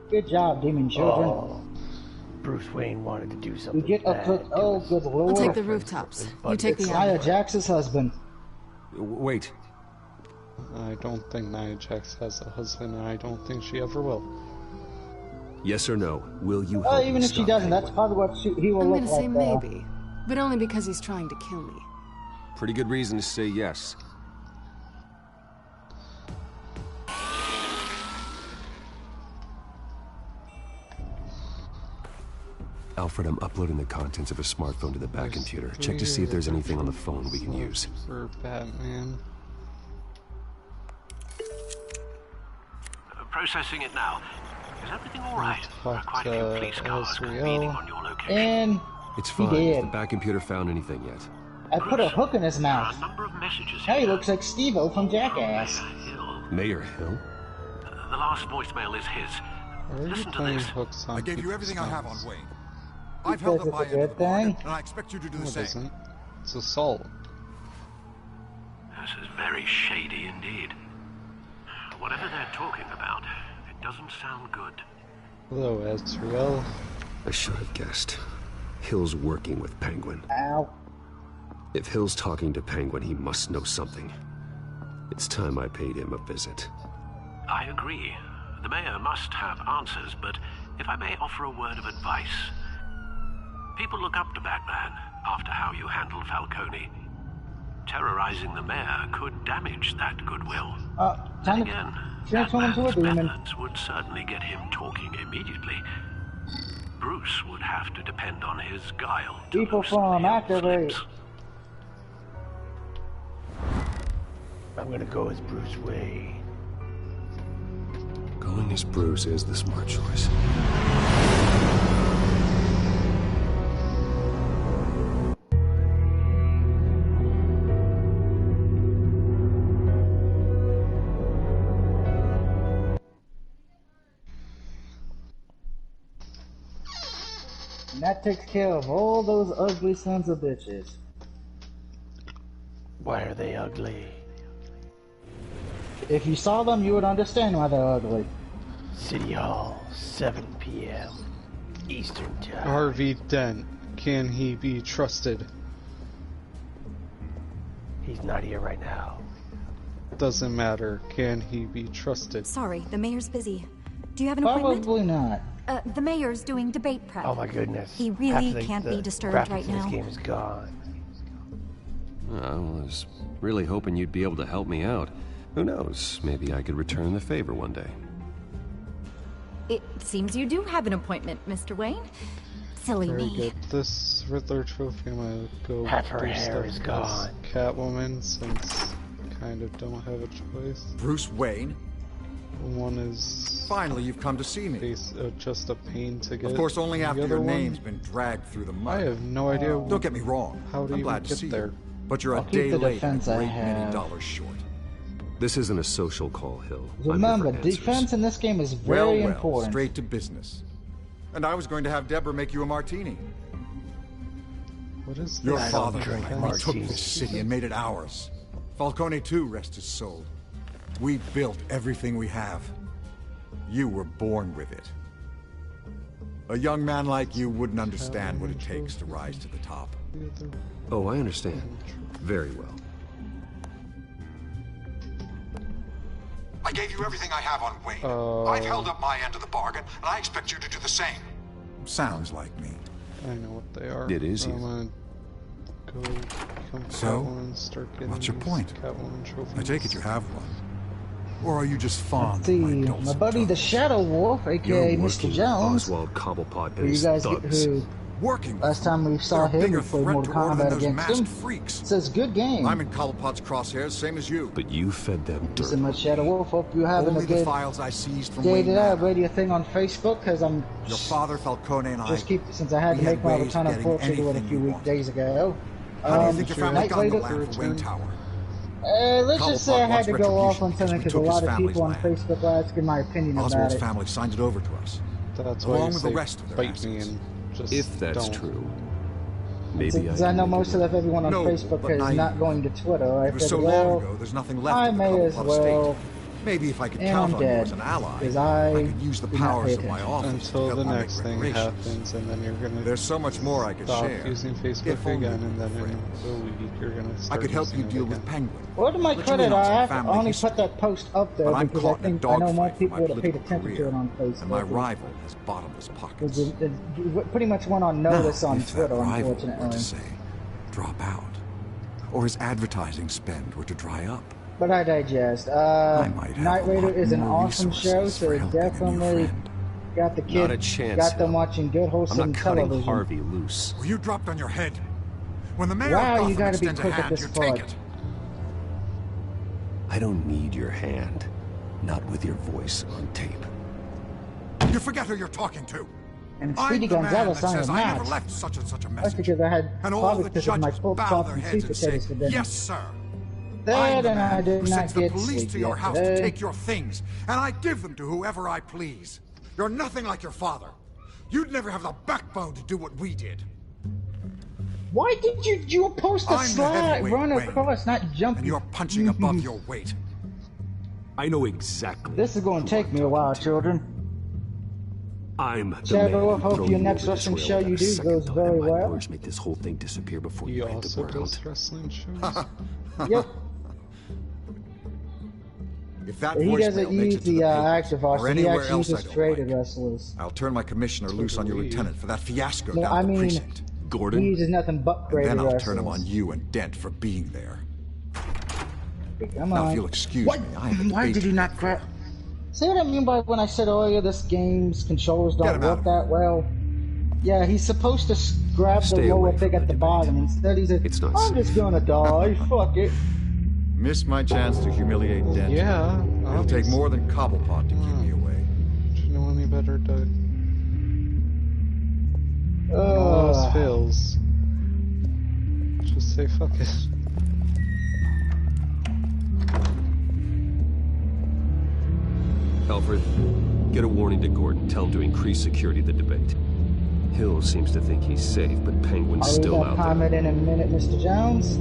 Good job, demon children. Oh, Bruce Wayne wanted to do something. You get a quick. Oh, good lord. I'll take the rooftops. You take the Nia Jax's husband. Wait. I don't think Nia Jax has a husband, and I don't think she ever will. Yes or no? Will you? Well, even if she doesn't, that's probably what he will look like. I'm gonna say maybe, but only because he's trying to kill me. Pretty good reason to say yes. Alfred, I'm uploading the contents of a smartphone to the back computer. Check to see if there's anything on the phone we can use. For Batman. Processing it now. Is everything all right? Quite a few police cars convening on your location. And it's fine. Has the back computer found anything yet? I put a hook in his mouth. A number of messages Now he looks like Steve-O from Jackass. Mayor Hill? The last voicemail is his. Listen to this. I gave you everything I have on Wayne. I've held up my end of the bargain, and I expect you to do the same. It's assault. This is very shady indeed. Whatever they're talking about, it doesn't sound good. Hello, Azrael. I should have guessed. Hill's working with Penguin. Ow. If Hill's talking to Penguin, he must know something. It's time I paid him a visit. I agree. The mayor must have answers, but if I may offer a word of advice. People look up to Batman after how you handled Falcone. Terrorizing the mayor could damage that goodwill. Then again, turn him to a demon. methods would certainly get him talking immediately. Bruce Bruce would have to depend on his guile to People loosen from the activate. flips. I'm gonna go as Bruce Wayne. Going as Bruce is the smart choice. And that takes care of all those ugly sons of bitches. Why are they ugly? If you saw them, you would understand why they're ugly. City Hall, 7 p.m. Eastern Time. Harvey Dent. Can he be trusted? He's not here right now. Doesn't matter. Can he be trusted? Sorry, the mayor's busy. Do you have an appointment? Probably not. The mayor's doing debate prep. Oh my goodness. He really can't be disturbed right now. This game is gone. I was really hoping you'd be able to help me out. Who knows? Maybe I could return the favor one day. It seems you do have an appointment, Mr. Wayne. Silly Very me. good. This Riddler trophy, I'm gonna go Half her do hair stuff is as gone. Catwoman, since kind of don't have a choice. Bruce Wayne? One is Finally, you've come to see me. just a pain to get. Of course, only The after other your one, name's been dragged through the mud. I have no idea. Don't get me wrong. How do I'm you glad to get see there? you. But you're I'll a keep day the late defense and a I great many have. dollars short. This isn't a social call, Hill. I'm here Remember, for answers. defense in this game is very Well, important. straight to business. And I was going to have Deborah make you a martini. What is Your this? father drink took martinis. this city and made it ours. Falcone too, rest his soul. We built everything we have. You were born with it. A young man like you wouldn't understand what it takes to rise to the top. Oh, I understand. Very well. I gave you everything I have on Wayne. I've held up my end of the bargain, and I expect you to do the same. Sounds like me. I know what they are. It is I'm you. gonna go become So, Catwoman, start getting what's your these point? Catwoman trophies. I take it you have one. Or are you just fond See, of my my dulcet buddy the tones? Shadow Wolf, aka You're Mr. working with Jones, Oswald Cobblepot who and you his guys thugs. who Working last time we saw They're a him, we bigger played threat Mortal to order than Kombat those against masked him. freaks. Says good game. I'm in Cobblepot's crosshairs, same as you. But you fed them Thank you dirt. so much, Shadow Wolf. Hope you're having Only a the good files I seized from day Wayne today. I Manor. read your thing on Facebook because I'm Your father, Falcone, and I. just keep since I had to we make my ways return of of getting fortune to it a anything few we weeks wanted. days ago. How do you think your family Night got on the later, land for Wayne Tower? let's just say I Cobblepot had to wants go off on retribution something because because a we lot took of his people on family's Facebook were asking my opinion about Oswald's it. family signed it over to us. That's why along you with say the rest of their bite me assets. and just If that's don't. true, maybe Since I know most of everyone on No, Facebook but is naive. not going to Twitter, I It was said, so well, long ago, there's nothing left I of the may as Cobblepot well, estate. Maybe if I could and count I'm on you dead, as an ally, because I I could use the do not powers pay of my attention. office Until to help the me make next thing reparations. happens, and then you're gonna. There's so much more I could stop share. using If Facebook only again, we and then were in friends. a week you're gonna I start could help you using it deal again. with Penguin. Well, to my Let you credit, in on some I family only history. put that post up there But I'm because caught in a I know more dogfight for people my would have paid political attention to career, it on Facebook. and my rival has bottomless pockets. It pretty much went on notice Now, on if that Twitter, rival were to unfortunately. say, drop out, or his advertising spend were to dry up, But I digest. might have Night a Raider lot is an more awesome show, resources so for it helping a new definitely friend. got the Not kids, a chance, got them Hill. watching good, I'm wholesome not cutting television. Harvey loose. Were you dropped on your head? When the mayor Wow, of you Gotham gotta be extends a quick at hand, this you part. take it. I don't need your hand. Not with your voice on tape. You forget who you're talking to. And I'm Speedy the man Gonzalez that on says the I never match. left such and such a That's message. because I had And all probably the because of my judges pork bow chops their and heads sweet and say, potatoes for dinner. yes, sir. I'm That the and I man did who not sends the get police sleep to your house to yesterday. take your things, and I give them to whoever I please. You're nothing like your father. You'd never have the backbone to do what we did. Why did you were supposed to I'm the slide, heavyweight, run Wayne, across, not jump? And you're punching above your weight. I know exactly. This is going to take me a while, children. I'm the Shadow, man I hope who your threw next you over this wrestling rail show without you a do second goes thought, very and my well. lawyers make this whole thing disappear before He you hit the also ground. does wrestling shows. Yep. If that He voicemail doesn't makes use it to the the active papers, or roster. He anywhere actually else I uses don't traded like, wrestlers. I'll turn my commissioner loose on your lieutenant for that fiasco No, down I at the mean, precinct. he uses nothing but And graded then I'll wrestlers. turn him on you and Dent for being there. Come Now, on. if you'll excuse What? me, I have a Why debate did to you not grab? See what I mean by when I said earlier this game's controllers Get don't him out work of that well? Yeah, he's supposed to grab the lower thing at the bottom. Instead, he's like, I'm just gonna die. Fuck it. Missed my chance to humiliate Dent. Yeah. It'll take more than Cobblepot to keep me away. Do you know any better to... all else fails. Just say fuck it. Alfred, get a warning to Gordon. Tell him to increase security at the debate. Hill seems to think he's safe, but Penguin's still out there. Comment in a minute, Mr. Jones.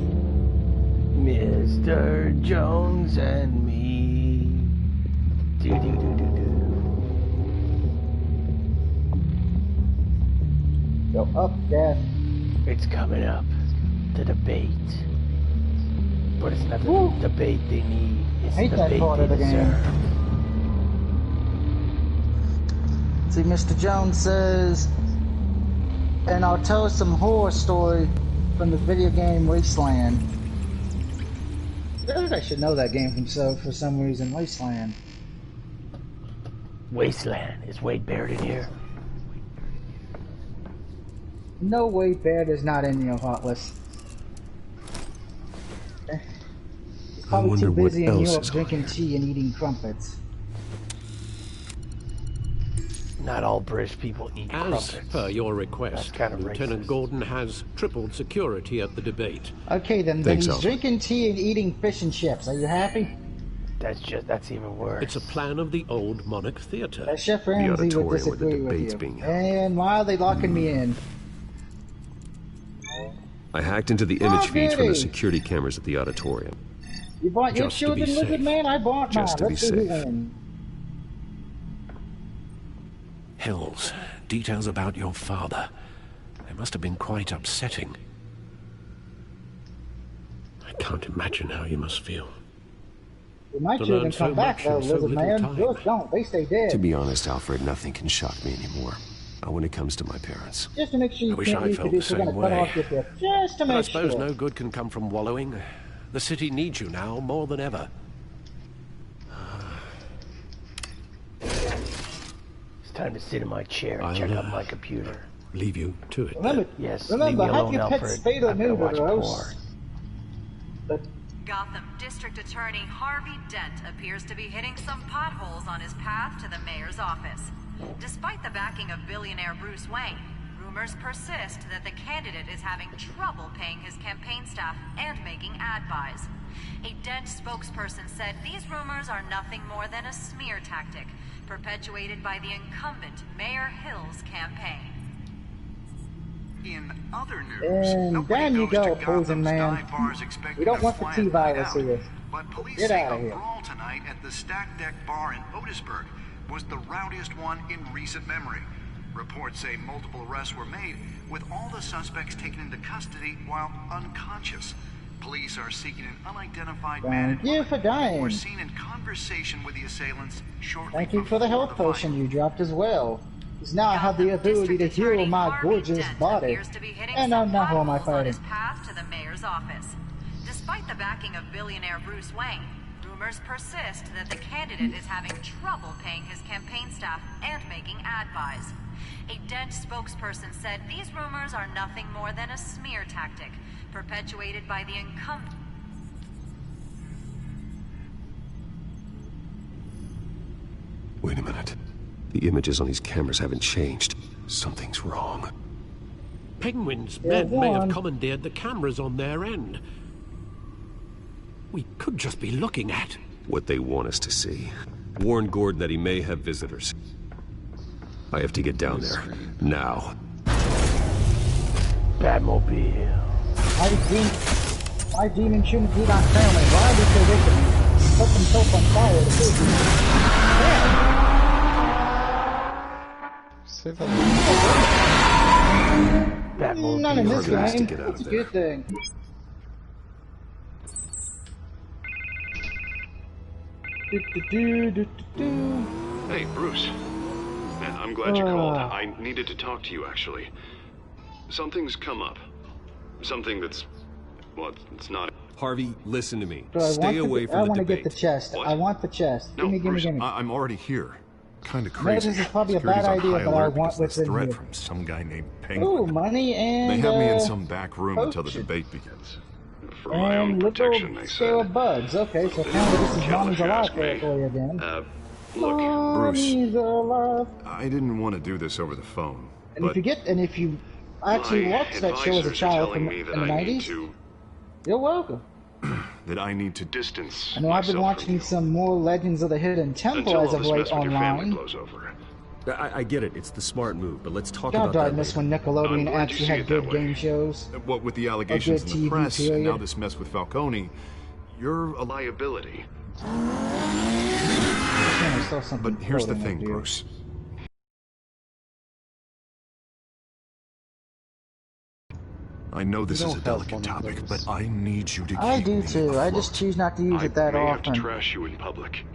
Mr. Jones and me. Go up, Death. It's coming up. The debate. But it's not the debate they need. It's Hate the that debate part of they the game. deserve. See, Mr. Jones says, and I'll tell us some horror story from the video game Wasteland. I feel like I should know that game for some reason. Wasteland. Wasteland. Is Wade Barrett in here? No, Wade Barrett is not in your Heartless. He's probably too busy in Europe drinking tea and eating crumpets. Not all British people eat crumpets. As per your request, Kind of Lieutenant racist. Gordon has tripled security at the debate. Okay, then he's drinking tea and eating fish and chips. Are you happy? That's even worse. It's a plan of the old Monarch Theatre. Chef Ramsay would disagree with you. And why are they locking me in? I hacked into the image feeds from the security cameras at the auditorium. You bought your Just to be children, Lizard safe. Man? I bought mine. Just to be Let's see who safe. wins. Hills, details about your father. They must have been quite upsetting. I can't imagine how you must feel. Well, my To children learn so come back, much though, in so Lizard little Man. time. Yours don't. They stay dead. To be honest, Alfred, nothing can shock me anymore. Not when it comes to my parents. Just to make sure you I wish can't I felt the reproduce, we're same going to cut way. off your tip. Just to But I make suppose sure. no good can come from wallowing. The city needs you now more than ever. It's time to sit in my chair and check out my computer. Leave you to it. Remember, Yes, remember, leave me have alone, your pets Alfred. spayed or I'm gonna watch neutered, or porn. else. Gotham District Attorney Harvey Dent appears to be hitting some potholes on his path to the mayor's office. Despite the backing of billionaire Bruce Wayne, rumors persist that the candidate is having trouble paying his campaign staff and making ad buys. A Dent spokesperson said these rumors are nothing more than a smear tactic perpetuated by the incumbent Mayor Hill's campaign. In other news, And down you go, Poison Man. We don't want the T-virus here. But police Get say out a of here. brawl tonight at the Stack Deck Bar in Otisburg was the rowdiest one in recent memory. Reports say multiple arrests were made, with all the suspects taken into custody while unconscious. Police are seeking an unidentified man and Thank you for who dying. were seen in conversation with the assailants shortly Thank you for the before health potion you dropped as well. Because now I have the ability to heal my gorgeous body. And now who am I fighting? His path to the mayor's office. Despite the backing of billionaire Bruce Wayne, rumors persist that the candidate is having trouble paying his campaign staff and making ad buys. A Dent spokesperson said these rumors are nothing more than a smear tactic perpetuated by the incumbent. Wait a minute. The images on these cameras haven't changed. Something's wrong. Penguin's Yeah, men go may have on. commandeered the cameras on their end. We could just be looking at What they want us to see. Warn Gordon that he may have visitors. I have to get down there. Now. Batmobile. My demon shouldn't be that family. Why? Because they can set themselves on fire to do. Say that. Batmobile. Not in this Harvey has to game. get out of It's a there. good thing. Hey, Bruce. Man, I'm glad you called. I needed to talk to you, actually. Something's come up. Something that's... well, it's not... Harvey, listen to me. So Stay away I from the want to debate. get the chest. I want the chest. No, Gimme, gimme, Bruce, gimme. I'm already here. Kinda crazy. This is probably a Security's bad on idea, high but I alert want because of what's this in threat here. from some guy named Penguin. Ooh, money and They have me in some back room until the potion. debate begins. For my own protection, they scale said. bugs. Okay, so apparently this is Kill Mommy's if you alive ask me. territory again. Look, Bruce, Mommy's alive. I didn't want to do this over the phone, And but if you actually my watched that show as a advisors are child telling from me that in the I need 90s, to you're welcome. that I need to distance I know I've been myself from watching you some more Legends of the Hidden Temple until as all of this late mess with your family online. blows over. I get it. It's the smart move, but let's talk God, about do I that miss later. when I'm Nickelodeon glad you actually see had it that good way. game shows. what with the allegations good in the TV press and now period. this mess with Falcone, you're a Liability. But here's the thing, Bruce. I know this is a delicate topic, but I need you to keep I do me too. I afloat. just choose not to use it I that may have often. to trash you in public,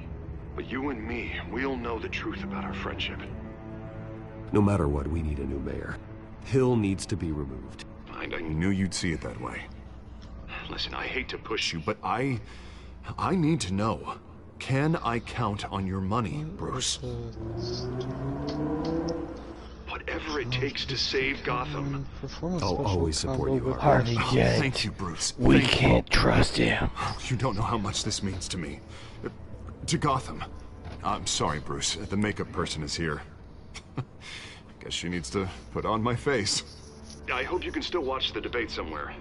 but you and me, we'll know the truth about our friendship. No matter what, we need a new mayor. Hill needs to be removed. I knew you'd see it that way. Listen, I hate to push you, But I need to know. Can I count on your money, Bruce? whatever it takes to save Gotham. I'll always support you, Harvey Dent. Thank you, Bruce. We Thank can't trust him. You don't know how much this means to me. To Gotham. I'm sorry, Bruce. The makeup person is here. Guess she needs to put on my face. I hope you can still watch the debate somewhere.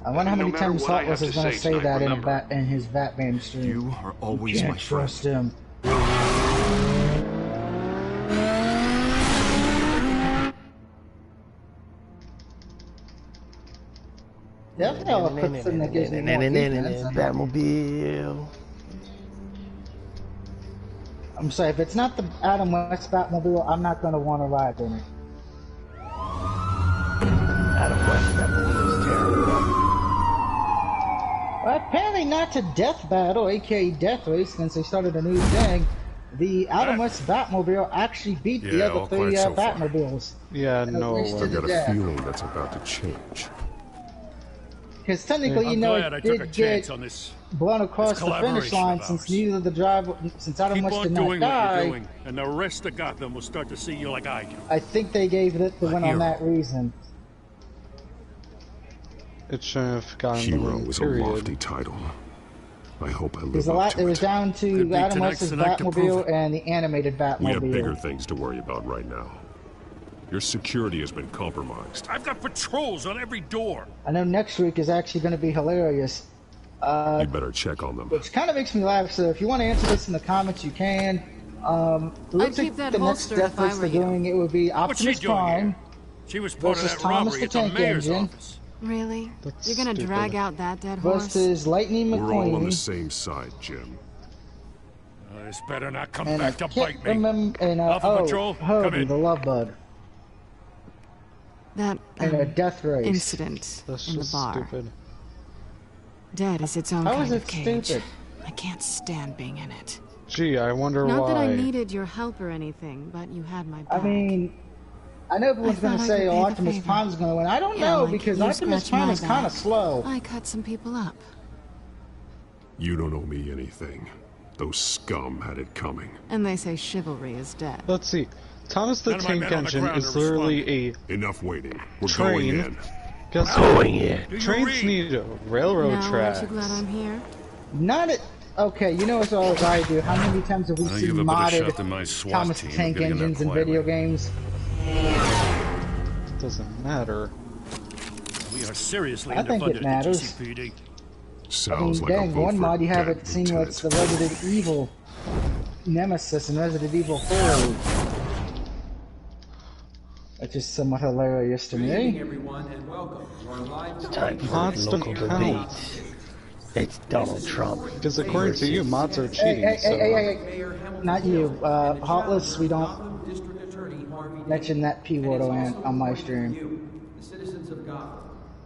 I wonder how many matter times what I Heartless have is to going to say say tonight, that remember, in his Batman stream. You are always You my can't friend. trust him. Definitely all puts in the gives me more defense. Batmobile. I'm sorry, if it's not the Adam West Batmobile, I'm not going to want to ride in it. Adam West Batmobile is terrible. Well, apparently not to Death Battle, aka Death Race, since they started a new thing. The Adam West Batmobile actually beat the other three Batmobiles. Yeah, no. I got a feeling that's about to change. Because technically, you know, it did get blown across the finish line since neither of the driver, since Adam West did not die. And the rest of Gotham will start to see you like I do. I think they gave it the win on that reason. It shouldn't have gotten Hero the win, is a period. lofty title. I hope I live There's a up lot. to It was down to Adam West's Batmobile and the animated Batmobile. We have bigger things to worry about right now. Your security has been compromised. I've got patrols on every door. I know next week is actually going to be hilarious. You better check on them. Which kind of makes me laugh. So if you want to answer this in the comments, you can. Looks keep like that the next holstered death if I race were they're you. doing, it would be Optimus Prime She was part of versus that Thomas robbery the at the Tank mayor's Engine office. Really? You're gonna stupid. drag out that dead horse? versus Lightning We're all on the McQueen. same side, Jim. This better not come And I back to can't bite me. remember. And Alpha Patrol, come Herbie, in. the Love Bug, That and a death race. incident That's in the just bar. stupid. Dead is its own How kind is of it cage. stupid? I can't stand being in it. Gee, I wonder Not why. that I needed your help or anything, but you had my back. I mean, I know everyone's I going to thought I say, could "Oh, pay the Optimus favor." Prime's going to win." I don't Yeah, know like because you Optimus scratch Prime my is kind of back. slow. I cut some people up. You don't owe me anything. Those scum had it coming. And they say chivalry is dead. Let's see. Thomas the None of my Tank men on the Engine ground is are literally a Enough waiting. We're Train. going in. Guess Going in. what? Trains need railroad Now, tracks. aren't you glad I'm here? Not it. Okay, you know what's all I do? How many times have we I seen give a better shot than modded my SWAT Thomas team Tank getting in there engines in quietly. video games? Doesn't matter. We are seriously I think it underfunded at matters. GCPD. I mean, Sounds like a dang, vote one for mod you have dead, it seen what's Lieutenant. the Resident Evil Nemesis in Resident Evil 4. That's just somewhat hilarious to me. everyone, and welcome to our live It's time for Mods a local don't count. debate. It's Donald Trump. Because according to you, mods are Hey, cheating. hey, so. hey, not you. Heartless, we don't mention that P word on my stream. the citizens of Gotham.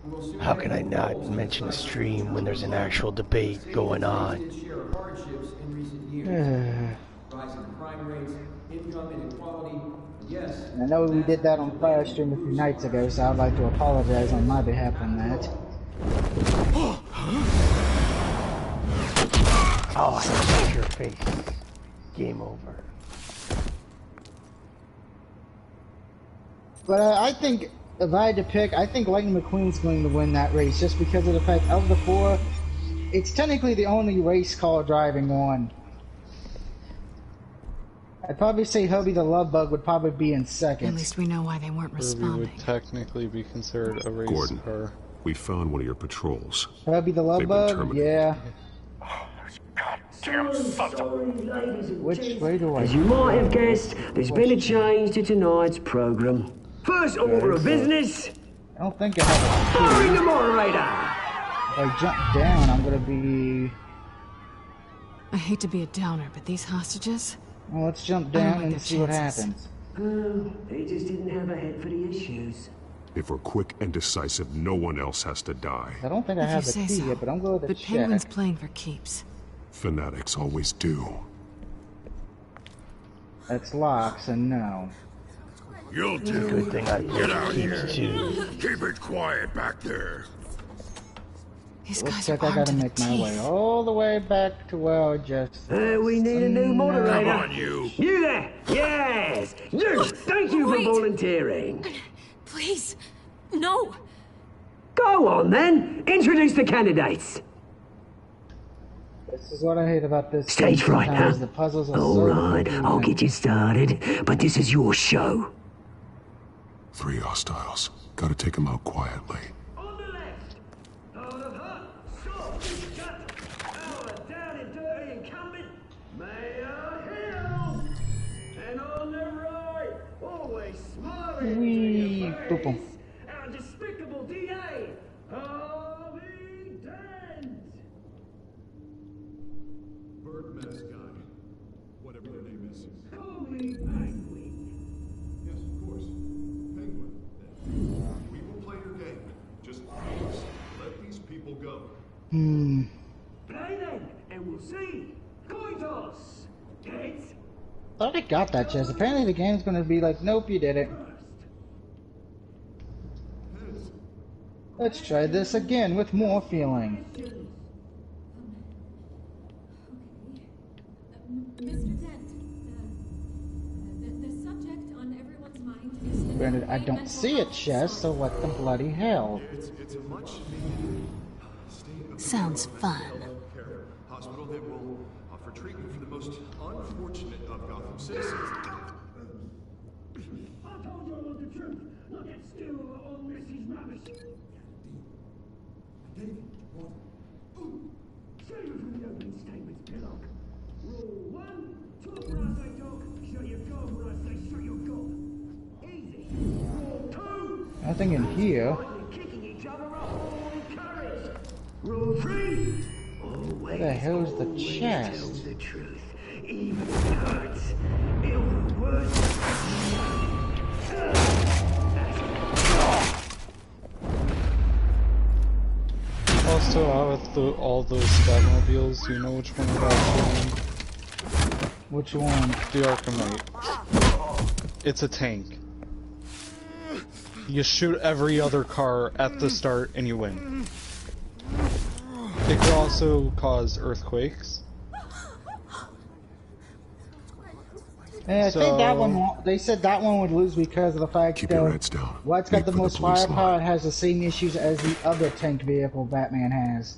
Who will soon How can I not mention a stream when there's an actual debate going on? share of hardships in recent years. I Rising crime rates, income inequality, and yes, know we did that on Fire Stream a few nights ago, so I'd like to apologize on my behalf on that. Oh, I hit your face. Game over. But I think if I had to pick, I think Lightning McQueen's going to win that race just because of the fact of the four, it's technically the only race car driving one. I'd probably say Herbie the Love Bug would probably be in second. At least we know why they weren't responding. Herbie would technically be considered a race Gordon, car. we found one of your patrols. Herbie the Love Bug? Yeah. Which way do I As you might have guessed, there's been a change to tonight's program. First order of business. I don't think I have a Firing the moderator. If I jump down, I'm gonna be... I hate to be a downer, but these hostages... Well, let's jump down and see what happens. They just didn't have a head for the issues. If we're quick and decisive, no one else has to die. I don't think I have the key yet, but I'm going to check. But Penguin's playing for keeps. Fanatics always do. That's locks and no. You'll do. Good thing I Get out here. too. Keep it quiet back there. Looks like I gotta make my way all the way back to where I just... we need a new moderator. Come on, you. You there? Yes. You. Thank you for volunteering. Please, no. Go on then. Introduce the candidates. This is what I hate about this. Stage fright, huh? The puzzles are all so right, confusing. I'll get you started. But this is your show. 3 hostiles. Gotta take them out quietly. Wee, boop, boom. Our despicable DA, Harvey Dent. Bird Mess Guy. Whatever your name is. Call me Penguin. Yes, of course. Penguin, then. We will play your game. Just please, let these people go. Play then, and we'll see. Coin toss. Heads. Thought I got that chest. Apparently the game's gonna be like, nope, you did it. Let's try this again with more feeling. Mr. Dent, the subject on everyone's mind is the... Granted, I don't see a chest, so what the bloody hell? It's a much Sounds fun. hospital that will offer treatment for the most unfortunate of Gotham citizens. I told you I want the truth. Not that still old Mrs. Rubbish. David, what? Save it from the opening statements, Pillock. Rule 1, talk when I say talk, shut your gob when I say shut your gob. Easy. Rule 2, Nothing in here. kicking each other up all encouraged. Rule 3, Where the hell's the chest? tell the truth. Even if it hurts. It will work. Also, out of all those Batmobiles, you know which one would actually win? Which one? The Arkham Knight. It's a tank. You shoot every other car at the start and you win. It could also cause earthquakes. Yeah, I think that one. They said that one would lose because of the fact that White's got the most firepower and has the same issues as the other tank vehicle Batman has.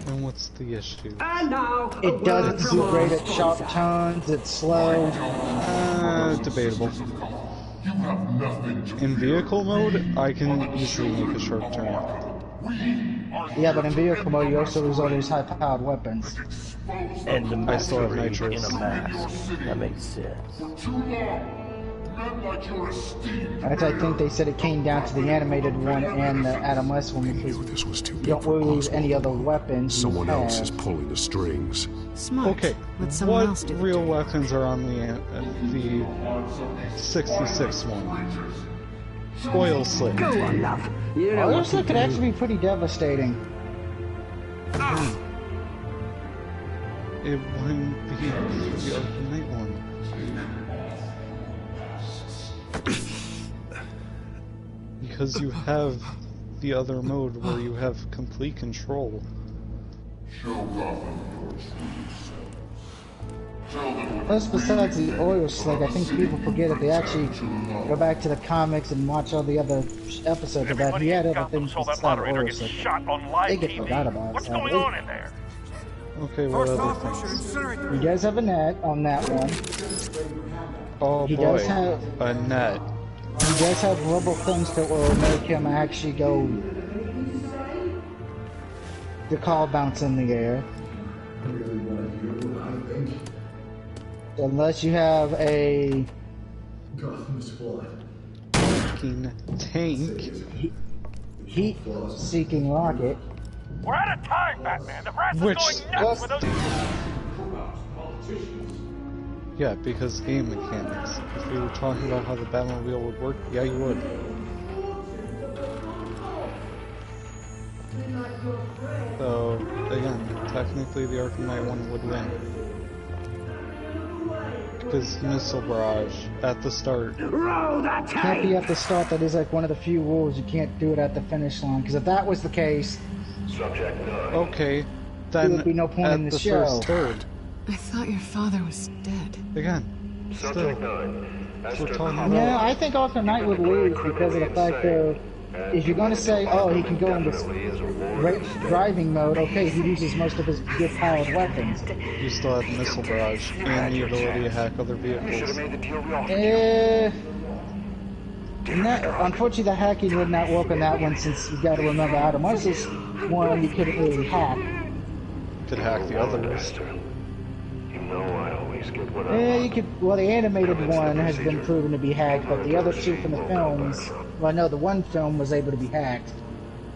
And what's the issue? And now, It doesn't do great at sharp turns. It's slow. Debatable. In vehicle mode, I can easily make a sharp turn. Yeah, but in vehicle mode, you also lose all these high-powered weapons. And the I still have mastery nitrous. in a mask. That makes sense. As I think they said it came down to the animated one and the Adam West one because you don't really lose any other weapons. Someone else is pulling the strings. Smart. Okay, Let someone else what do the real weapons are on the 66 one? Oil slick. Go on, love. You know Oil what slick to could do. actually be pretty devastating. It wouldn't be the Arkham Knight one. Because you have the other mode where you have complete control. Plus, besides the oil slick, I think people forget that they actually go back to the comics and watch all the other episodes of that. He had other things besides oil slick. They get forgot about. What's going on in there? Okay, what other things? He does have a net on that one. Oh he boy, does have a net. He does have rubble things that will make him actually go. The call bounce in the air. Unless you have a fucking tank. Heat-seeking rocket. We're out of time, Batman. The press is going nuts with those. Yeah, because game mechanics. If we were talking about how the Batmobile would work, yeah, you would. So, again, technically the Arkham Knight one would win. Because missile barrage at the start. Can't be at the start. That is like one of the few rules. You can't do it at the finish line. Because if that was the case, okay, then there would be no point at in the first show. third. I thought your father was dead. Again, still. We're talking about. Yeah, I think Arkham Knight would lose because of the fact that if you're going to say, oh, he can go into driving mode, okay, he uses most of his good powered weapons. You still have missile barrage and the ability to hack other vehicles. Unfortunately, the hacking would not work on that one since you got to remember Adam Wesley's one you couldn't really hack. Could hack the others. Yeah, you could. Well, the animated one has been proven to be hacked, but the other two from the films. Well, no, the one film was able to be hacked.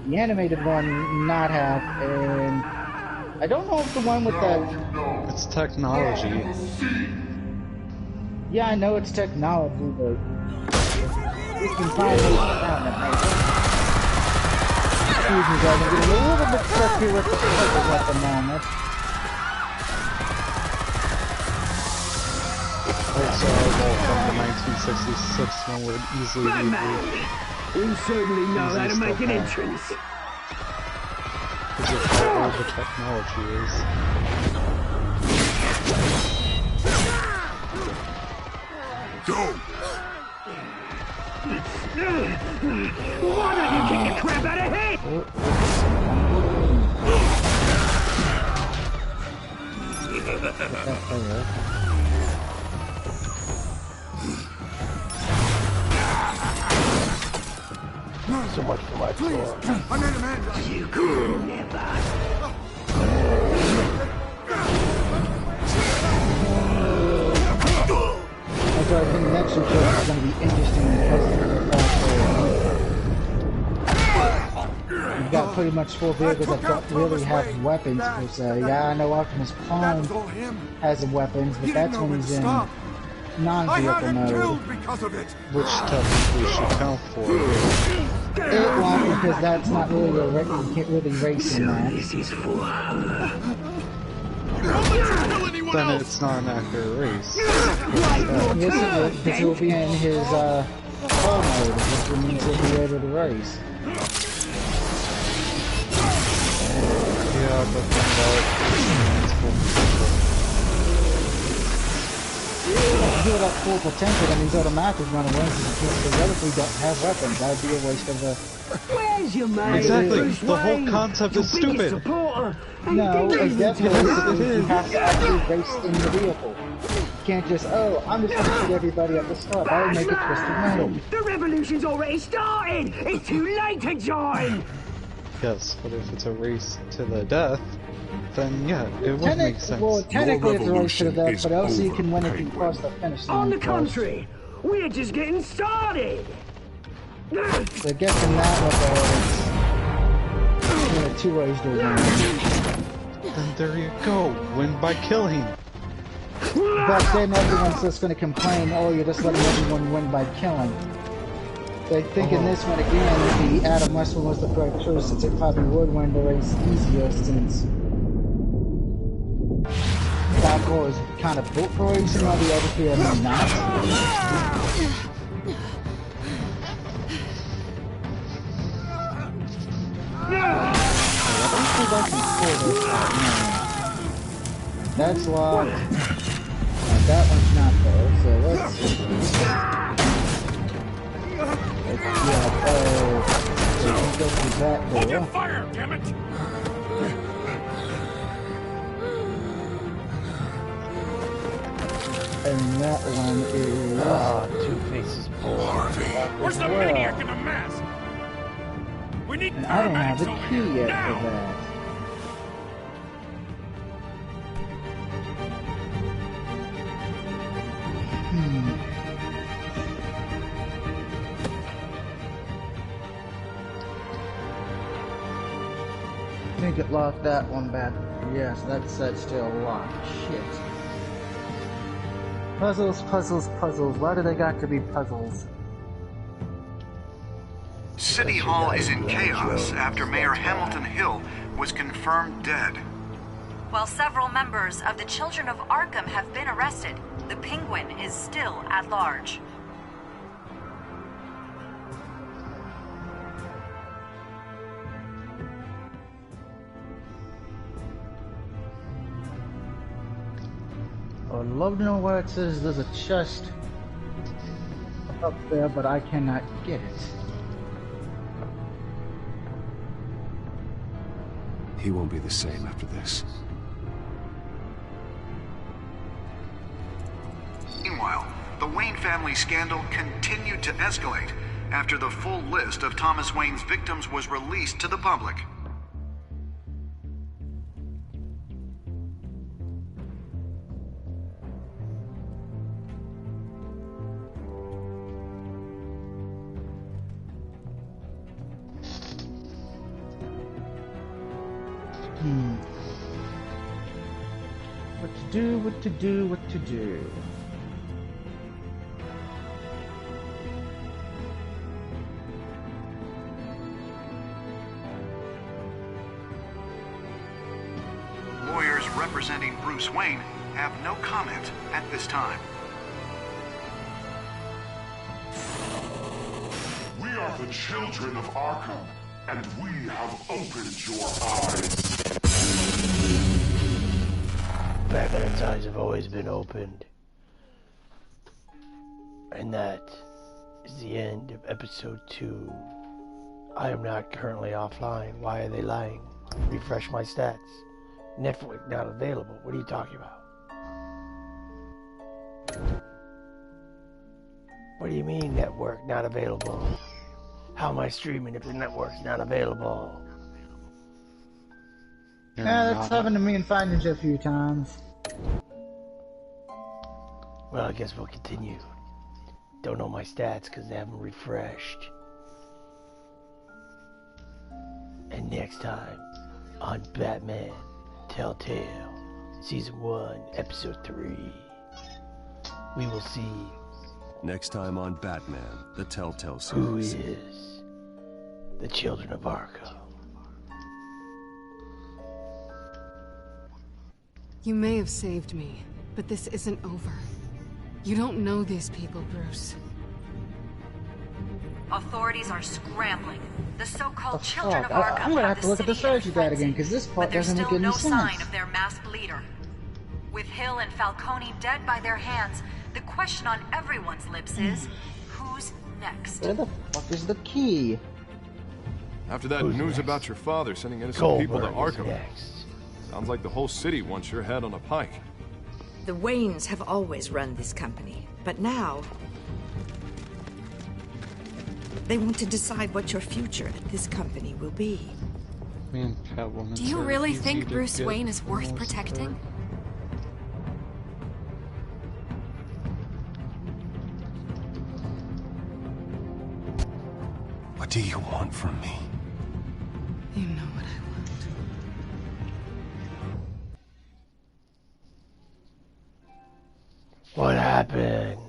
The animated one not hacked, and I don't know if the one with the. It's technology. Yeah, I know it's technology, but you can find those around it. Excuse me, guys. I'm getting a little bit stuck here with the puzzles at the moment. Also, from the 1966 one would easily lead We certainly know how to make an entrance. Because of how old the technology is. Go! Why don't you kick the crap out of here? So much for my floor. I made a man. You could never. So I think the next show is going to be interesting because of the fact that you've got pretty much 4 vehicles that don't really have weapons per se. Yeah, I know Optimus Prime has weapons, but that's when he's in non-vehicle mode. Which technically should count for it. It won't because that's not really a you can't really race in that. Then it's not an accurate race. Yes, it will, because he'll be in his car mode, which means he'll be able to race. Yeah, but then that If you have that full potential, then he's automatically going to win because the other 3 don't have weapons. That would be a waste of the... Where's your man? Exactly. The whole concept is stupid. No, it's definitely you have to actually race in the vehicle. You can't just, oh, I'm just going to shoot everybody at the start. That would make it twisted metal. The revolution's already started! It's too late to join! Yes, but if it's a race to the death, then yeah, it would make sense. Well, technically it's a race to the death, but also you can win if you cross the finish line. On the contrary, we're just getting started! So get from that level, there are 2 ways to win. Then there you go, win by killing. But then everyone's just going to complain, oh, you're just letting everyone win by killing. They think in this one again, the Adam West one was the correct choice, since it probably would win the race easier, since that car is kind of built for racing, while the other 2 are not. That's locked. That one's not though, so let's so we can go through that door. Hold your fire, damn it! And that one is... Oh, Two-Face's boy. Where's the maniac in the mask? We need and I don't have paramedics a over key here, yet now! for that. I think it locked that one back. Yes, that's still locked. Shit. Puzzles, puzzles, puzzles. Why do they got to be puzzles? City Hall is in chaos after Mayor Hamilton Hill was confirmed dead. While several members of the Children of Arkham have been arrested, the Penguin is still at large. I would love to know where it says there's a chest up there, but I cannot get it. He won't be the same after this. Meanwhile, the Wayne family scandal continued to escalate after the full list of Thomas Wayne's victims was released to the public. What to do, what to do, what to do. Lawyers representing Bruce Wayne have no comment at this time. We are the children of Arkham, and we have opened your eyes. Batman's eyes have always been opened. And that is the end of episode 2. I am not currently offline. Why are they lying? Refresh my stats. Netflix not available. What are you talking about? What do you mean network not available? How am I streaming if the network's not available? Yeah, that's happened to me in Findings a few times. Well, I guess we'll continue. Don't know my stats because they haven't refreshed. And next time on Batman Telltale Season 1, Episode 3, we will see... Next time on Batman, the Telltale who series. is the Children of Arkham. You may have saved me, but this isn't over. You don't know these people, Bruce. Authorities are scrambling. The so-called Oh, Children of fuck. Arkham I'm gonna have the to look at the city in strategy guide again, frenzy, because this but part there's doesn't make still any no sense. sign of their masked leader. With Hill and Falcone dead by their hands, the question on everyone's lips is, who's next? Where the fuck is the key? After that news about your father sending innocent people to Arkham, sounds like the whole city wants your head on a pike. The Waynes have always run this company, but now they want to decide what your future at this company will be. Me and Catwoman. Do you really think Bruce Wayne is worth protecting? What do you want from me? You know what I want. What happened?